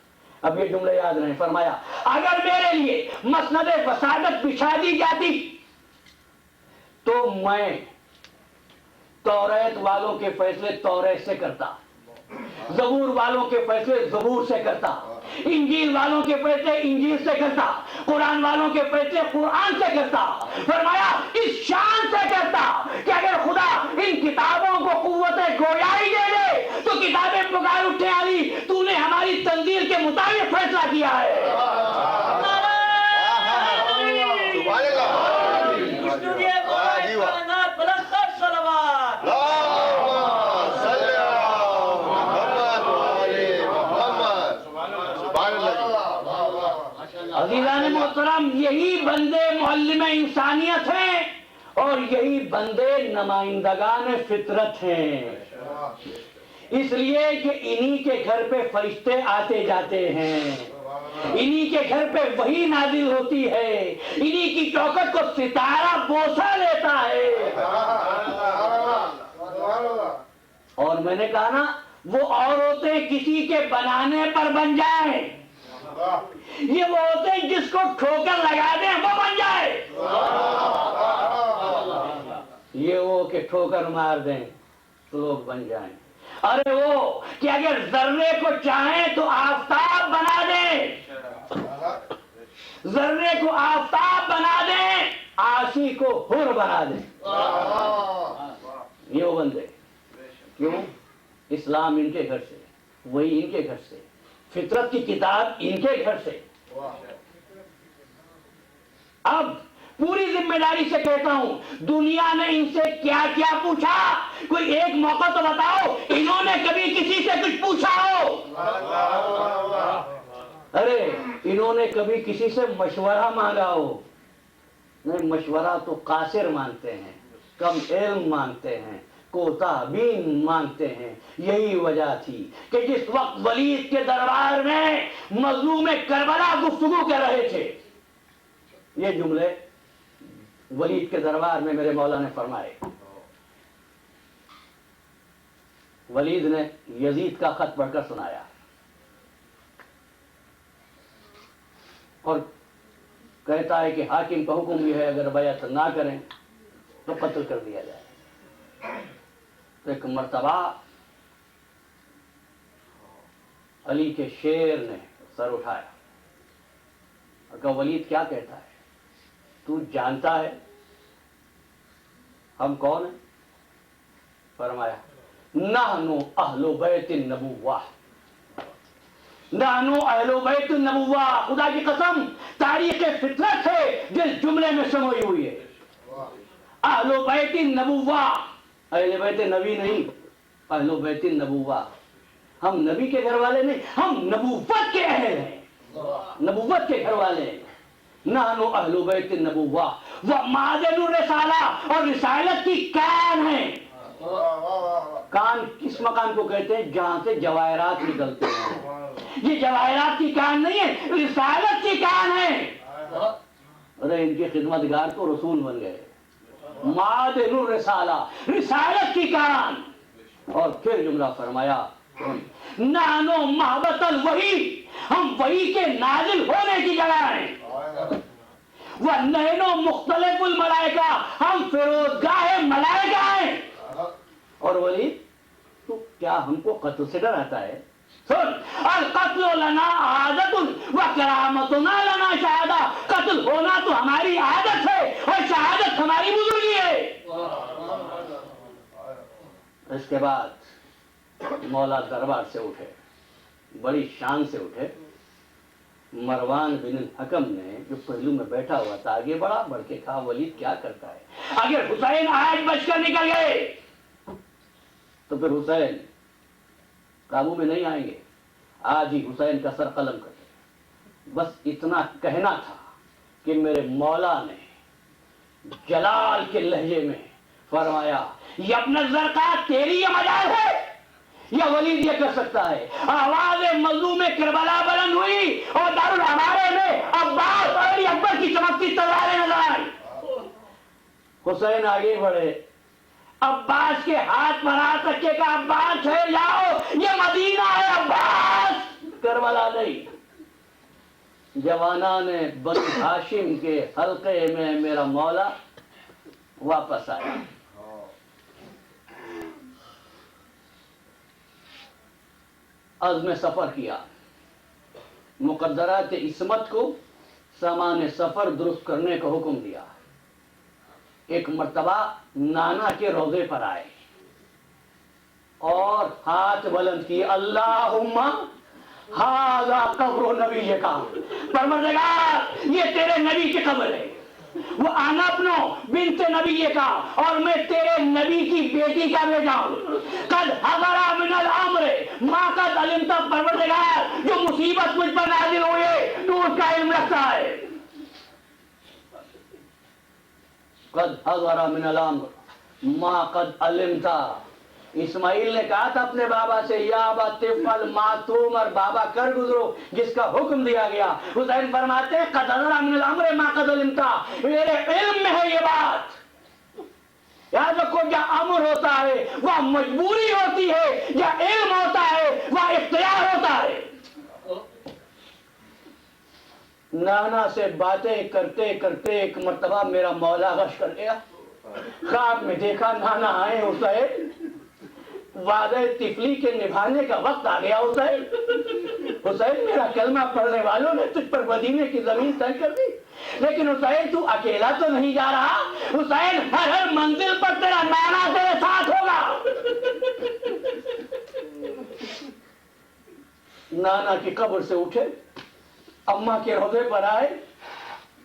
اب یہ جملے یاد رہیں. فرمایا اگر میرے لیے مسند وسادت بچھا دی جاتی تو میں توریت والوں کے فیصلے توریت سے کرتا، زبور والوں کے فیصلے زبور سے کرتا، انجیل والوں کے فیصلے انجیل سے کرتا، قرآن والوں کے فیصلے قرآن سے کرتا. فرمایا اس شان سے کرتا کہ اگر خدا ان کتابوں کو قوت گویائی دے دے تو کتابیں پکار اٹھے علی تو نے ہماری تنزیل کے مطابق فیصلہ کیا ہے. عزیزان محترم یہی بندے معلم انسانیت ہیں اور یہی بندے نمائندگان فطرت ہیں. اس لیے کہ انہی کے گھر پہ فرشتے آتے جاتے ہیں، انہی کے گھر پہ وحی نازل ہوتی ہے، انہی کی چوکھٹ کو ستارہ بوسہ لیتا ہے۔ اور میں نے کہا نا، وہ عورتیں کسی کے بنانے پر بن جائیں، یہ وہ ہوتے ہیں جس کو ٹھوکر لگا دیں وہ بن جائے، یہ وہ کہ ٹھوکر مار دیں تو لوگ بن جائیں۔ ارے وہ کہ اگر ذرے کو چاہیں تو آفتاب بنا دیں، ذرے کو آفتاب بنا دیں، عاصی کو حر بنا دیں، یہ وہ بندے۔ کیوں؟ اسلام ان کے گھر سے، وہی ان کے گھر سے، فطرت کی کتاب ان کے گھر سے۔ اب پوری ذمہ داری سے کہتا ہوں، دنیا نے ان سے کیا کیا پوچھا؟ کوئی ایک موقع تو بتاؤ انہوں نے کبھی کسی سے کچھ پوچھا ہو؟ ارے انہوں نے کبھی کسی سے مشورہ مانگا ہو؟ نہیں، مشورہ تو قاصر مانتے ہیں، کم علم مانتے ہیں، کوتاہ بین مانتے ہیں۔ یہی وجہ تھی کہ جس وقت ولید کے دربار میں مظلوم کربلا گفتگو کر رہے تھے، یہ جملے ولید کے دربار میں میرے مولا نے فرمائے۔ ولید نے یزید کا خط پڑھ کر سنایا اور کہتا ہے کہ حاکم کا حکم یہ ہے اگر بیعت نہ کریں تو قتل کر دیا جائے۔ تو ایک مرتبہ علی کے شیر نے سر اٹھایا اور کہا ولید کیا کہتا ہے؟ تو جانتا ہے ہم کون ہیں؟ فرمایا نحنو اہل بیت النبوہ، نحنو اہل بیت النبوہ۔ خدا کی قسم تاریخ فطرت ہے جس جملے میں سموئی ہوئی ہے، اہل بیت النبوہ، اہل بیت نبی نہیں، اہل بیت النبوہ۔ ہم نبی کے گھر والے نہیں، ہم نبوت کے اہل ہیں، نبوت کے گھر والے ہیں۔ نحنو اہل بیت النبوہ ومعدن الرسالہ، اور رسالت کی کان ہے۔ کان کس مکان کو کہتے ہیں؟ جہاں سے جواہرات نکلتے ہیں۔ یہ جواہرات کی کان نہیں ہے، رسالت کی کان ہے۔ ارے ان کی خدمتگار تو رسول بن گئے، معدن الرسالہ، رسالت کی کان۔ اور پھر جملہ فرمایا نحنو محبت الوحی، ہم وحی کے نازل ہونے کی جگہ ہیں۔ وَنَحْنُ مُخْتَلِفُ الْمَلَائِکَہ، ہم فیروزگاہ ملائکہ ہیں۔ اور ولید تو کیا ہم کو قتل سے ڈراتا ہے؟ سن، القتل لنا عادت وکرامتنا لنا شہادہ، قتل ہونا تو ہماری عادت ہے اور شہادت ہماری بزرگی ہے۔ اس کے بعد مولا دربار سے اٹھے، بڑی شان سے اٹھے۔ مروان بن الحکم نے جو پہلو میں بیٹھا ہوا تھا آگے بڑھا، بڑھ کے کہا ولید کیا کرتا ہے؟ اگر حسین آج بچ کر نکل گئے تو پھر حسین قابو میں نہیں آئیں گے، آج ہی حسین کا سر قلم کر دے۔ بس اتنا کہنا تھا کہ میرے مولا نے جلال کے لہجے میں فرمایا یہ اپنا زرقا تیری یہ مجال ہے یا ولید یہ کر سکتا ہے؟ آواز مظلوم کربلا بلند ہوئی اور دارالحمارے میں عباس اور علی اکبر کی چمکتی تلواریں نظر آئی۔ حسین آگے بڑھے، عباس کے ہاتھ پر ہاتھ رکھے کا عباس ہے جاؤ، یہ مدینہ ہے عباس، کربلا نہیں۔ جوانان بنی ہاشم کے حلقے میں میرا مولا واپس آیا۔ عزم سفر کیا، مقدرات عصمت کو سامان سفر درست کرنے کا حکم دیا۔ ایک مرتبہ نانا کے روضے پر آئے اور ہاتھ بلند کیے، اللہم ھذا قبر نبی کا، پروردگار یہ تیرے نبی کی قبر ہے، وہ انا ابن بنت نبی کا، اور میں تیرے نبی کی بیٹی کا بیٹا ہوں۔ قد حضر من الامر ما قد علمت، پروردگار جو مصیبت مجھ پر نازل ہوئی ہے تو اس کا علم رکھتا ہے۔ قد حضر من الامر ما قد علمت، اسماعیل نے کہا تھا اپنے بابا سے یا ابا طفل معصوم، اور بابا کر گزرو جس کا حکم دیا گیا۔ حسین فرماتے ہیں قد ادری من الامر ما قد علمت، میرے علم میں ہے یہ بات۔ یاد رکھو جہاں امر ہوتا ہے وہ مجبوری ہوتی ہے، جہاں علم ہوتا ہے وہ اختیار ہوتا ہے۔ نانا سے باتیں کرتے کرتے ایک مرتبہ میرا مولا غش کر گیا، خواب میں دیکھا نانا آئے حسین، وعدہ طفلی کے نبھانے کا وقت آ گیا حسین۔ حسین میرا کلمہ پڑھنے والوں نے تجھ پر مدینے کی زمین طے کر دی، لیکن حسین تو اکیلا تو نہیں جا رہا، حسین ہر منزل پر تیرا نانا تیرے ساتھ ہوگا۔ نانا کی قبر سے اٹھے، اماں کے روضے پر آئے،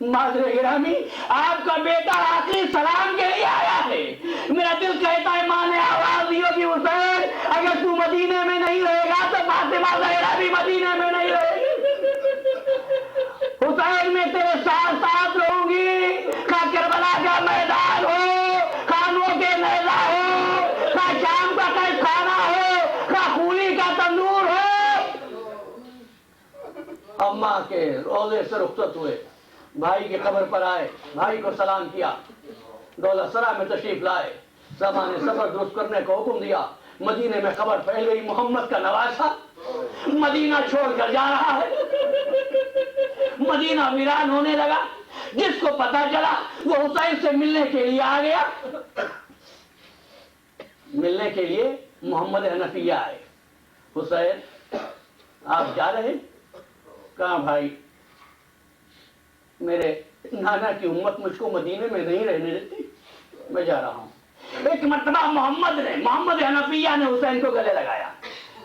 مادر گرامی آپ کا بیٹا آخری سلام کے لیے آیا ہے، میرا دل کہتا ہے ماں نے آواز دی ہوگی حسین اگر تو مدینے میں نہیں رہے گا تو فاطمہ زہرا بھی مدینے میں نہیں رہے گی، حسین میں تیرے ساتھ ساتھ رہوں گی، خواہ کربلا کا میدان ہو، خانوں کے نیزہ ہو، خواہ شام کا کوئی کھانا ہو، خواہ خونی کا تندور ہو۔ اماں کے روضے سے رخصت ہوئے، بھائی کی قبر پر آئے، بھائی کو سلام کیا، دولت سرا میں تشریف لائے، صحابہ نے سفر درست کرنے کو حکم دیا۔ مدینے میں خبر پھیل گئی محمد کا نواسہ مدینہ چھوڑ کر جا رہا ہے، مدینہ ویران ہونے لگا۔ جس کو پتا چلا وہ حسین سے ملنے کے لیے آ گیا، ملنے کے لیے محمد حنفیہ آئے۔ حسین آپ جا رہے؟ کہاں بھائی میرے نانا کی امت مجھ کو مدینے میں نہیں رہنے دیتی، میں جا رہا ہوں۔ ایک مرتبہ محمد حنفیہ نے حسین کو گلے لگایا،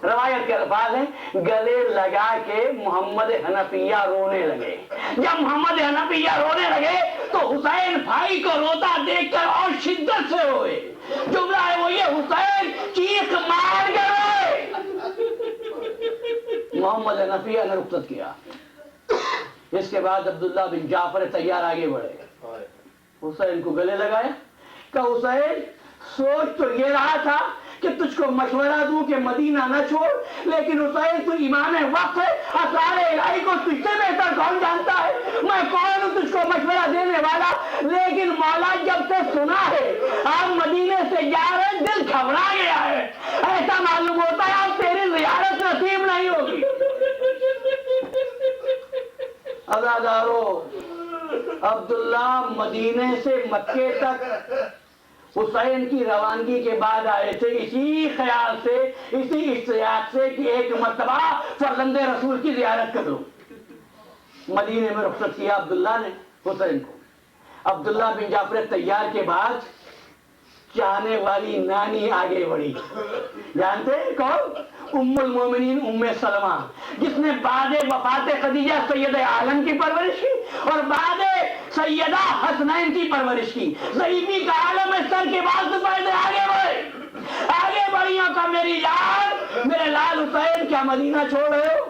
روایت کے الفاظ ہیں گلے لگا کے محمد حنفیہ رونے لگے۔ جب محمد حنفیہ رونے لگے تو حسین بھائی کو روتا دیکھ کر اور شدت سے روئے، جملہ ہے وہ یہ حسین چیخ مار کر روئے۔ محمد حنفیہ نے رخصت کیا۔ اس کے بعد عبداللہ بن جعفر تیار آگے بڑھے، حسین کو گلے لگایا، کہ حسین سوچ تو یہ رہا تھا کہ تجھ کو مشورہ دوں کہ مدینہ نہ چھوڑ، لیکن حسین تو امام وقت ہے، اسرار الہی کو تجھ سے بہتر کون جانتا ہے، میں کون ہوں تجھ کو مشورہ دینے والا، لیکن مولا جب سے سنا ہے آپ مدینے سے جا رہے دل گھبرا گیا ہے، ایسا معلوم ہوتا ہے آپ تیری زیارت نصیب نہیں ہوگی۔ عزادارو، عبداللہ مدینے سے مکے تک حسین کی روانگی کے بعد آئے تھے، اسی خیال سے، اسی اشتیاق سے کہ ایک مرتبہ فرزند رسول کی زیارت کر لوں۔ مدینے میں رخصت کیا عبداللہ نے حسین کو۔ عبداللہ بن جعفر تیار کے بعد چاہنے والی نانی آگے بڑھی، جانتے ہیں کون؟ ام المومنین ام سلمہ، جس نے بعد وفات خدیجہ سید عالم کی پرورش کی اور بعد سیدہ حسنین کی پرورش کی۔ ضعیفی کا عالم ہے، سر کے بال سے پہلے آگے بڑھیوں کا میری لال، میرے لال حسین کیا مدینہ چھوڑ رہے ہو؟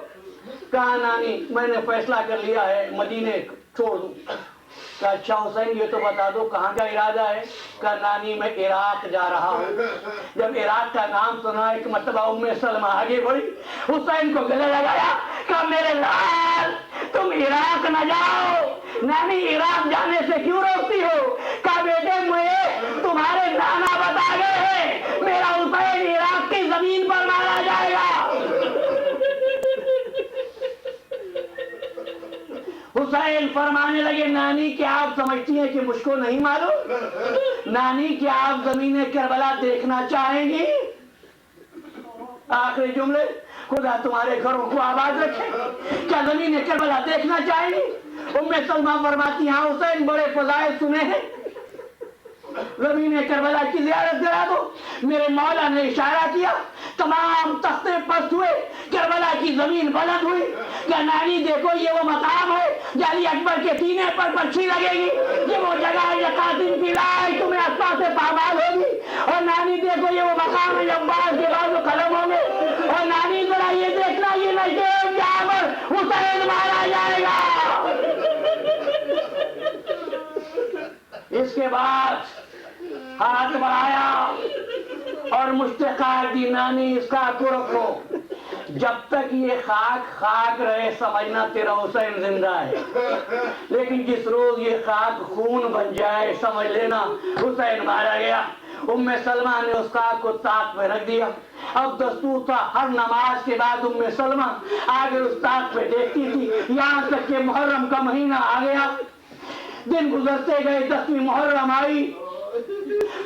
کہا نانی میں نے فیصلہ کر لیا ہے مدینے چھوڑ دوں۔ کہا اچھا حسین یہ تو بتا دو کہاں کا ارادہ ہے؟ کہا نانی میں عراق جا رہا ہوں۔ جب عراق کا نام سنا ایک مرتبہ ام سلمہ آگے بڑھی، حسین کو گلے لگایا، کہا میرے لال تم عراق نہ جاؤ، نانی عراق جانے سے کیوں روکتی ہو؟ کہا بیٹے مجھے تمہارے نانا بتا گئے ہیں میرا حسین عراق کی زمین پر مارا جائے گا۔ حسین فرمانے لگے نانی کیا آپ سمجھتی ہیں کہ مجھ کو نہیں معلوم؟ نانی کیا آپ زمین کربلا دیکھنا چاہیں گی؟ آخری جملے، خدا تمہارے گھروں کو آباد رکھے، کیا زمین کربلا دیکھنا چاہیں گی؟ ام سلمہ فرماتی ہاں حسین بڑے فضائل سنے ہیں، زمین کربلا کی زیارت کرا دو۔ میرے مولا نے اشارہ کیا، تمام تختے پست ہوئے، کربلا کی زمین بلند ہوئی، کہ نانی دیکھو یہ وہ مقام ہے جہاں علی اکبر کے سینے پر پرچھی لگے گی، یہ وہ جگہ ہے جہاں قاسم کی لاش تمہیں اسپا سے پامال ہوگی، اور نانی دیکھو یہ وہ مقام ہے جب بعض کے بعد وہ قلم ہوں گے، اور نانی ذرا یہ دیکھنا یہ نجیب جہاں پر حسین مارا جائے گا۔ اس کے بعد ہاتھ بڑھایا اور مشتقات دی نانی اس خاک کو رکھو، جب تک یہ خاک خاک رہے سمجھنا تیرا حسین زندہ ہے، لیکن جس روز یہ خاک خون بن جائے سمجھ لینا حسین مارا گیا۔ ام سلمہ نے اس خاک کو طاق پہ رکھ دیا۔ اب دستور تھا ہر نماز کے بعد ام سلمہ آگے اس طاق پہ دیکھتی تھی، یہاں تک کہ محرم کا مہینہ آ گیا، دن گزرتے گئے، 10ویں محرم آئی،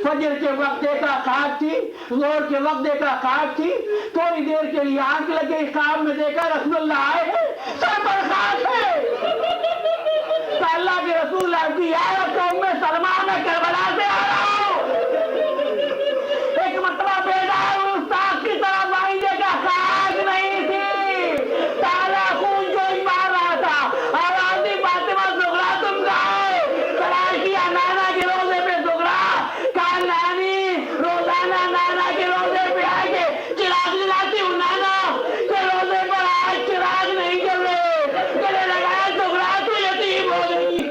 فجر کے وقت دیکھا خاک تھی، ظہر کے وقت دیکھا خاک تھی، تھوڑی دیر کے لیے آنکھ لگ گئی، خواب میں دیکھا رسول اللہ آئے ہیں، سر پر خاک ہے۔ کہ اللہ کے رسول کی عورت کو ام سلمہ میں کربلا سے آ رہا ہوں، ایک مرتبہ بیدار اس طاق کی طرف آئی، دیکھا خاک نہیں تھی، تازہ خون جو ہی مار رہا تھا، آواز دی فاطمہ زہرا تم گائے، سلام کیا نانا کے روزے پہ زہرا، کہا نانی روزانہ نانا کے روزے پہ آ کے چراغ جلاتی ہوں نانا کے روزے پر آج چراغ نہیں جل رہے، گلے لگایا زہرا تو یتیم ہو گئی۔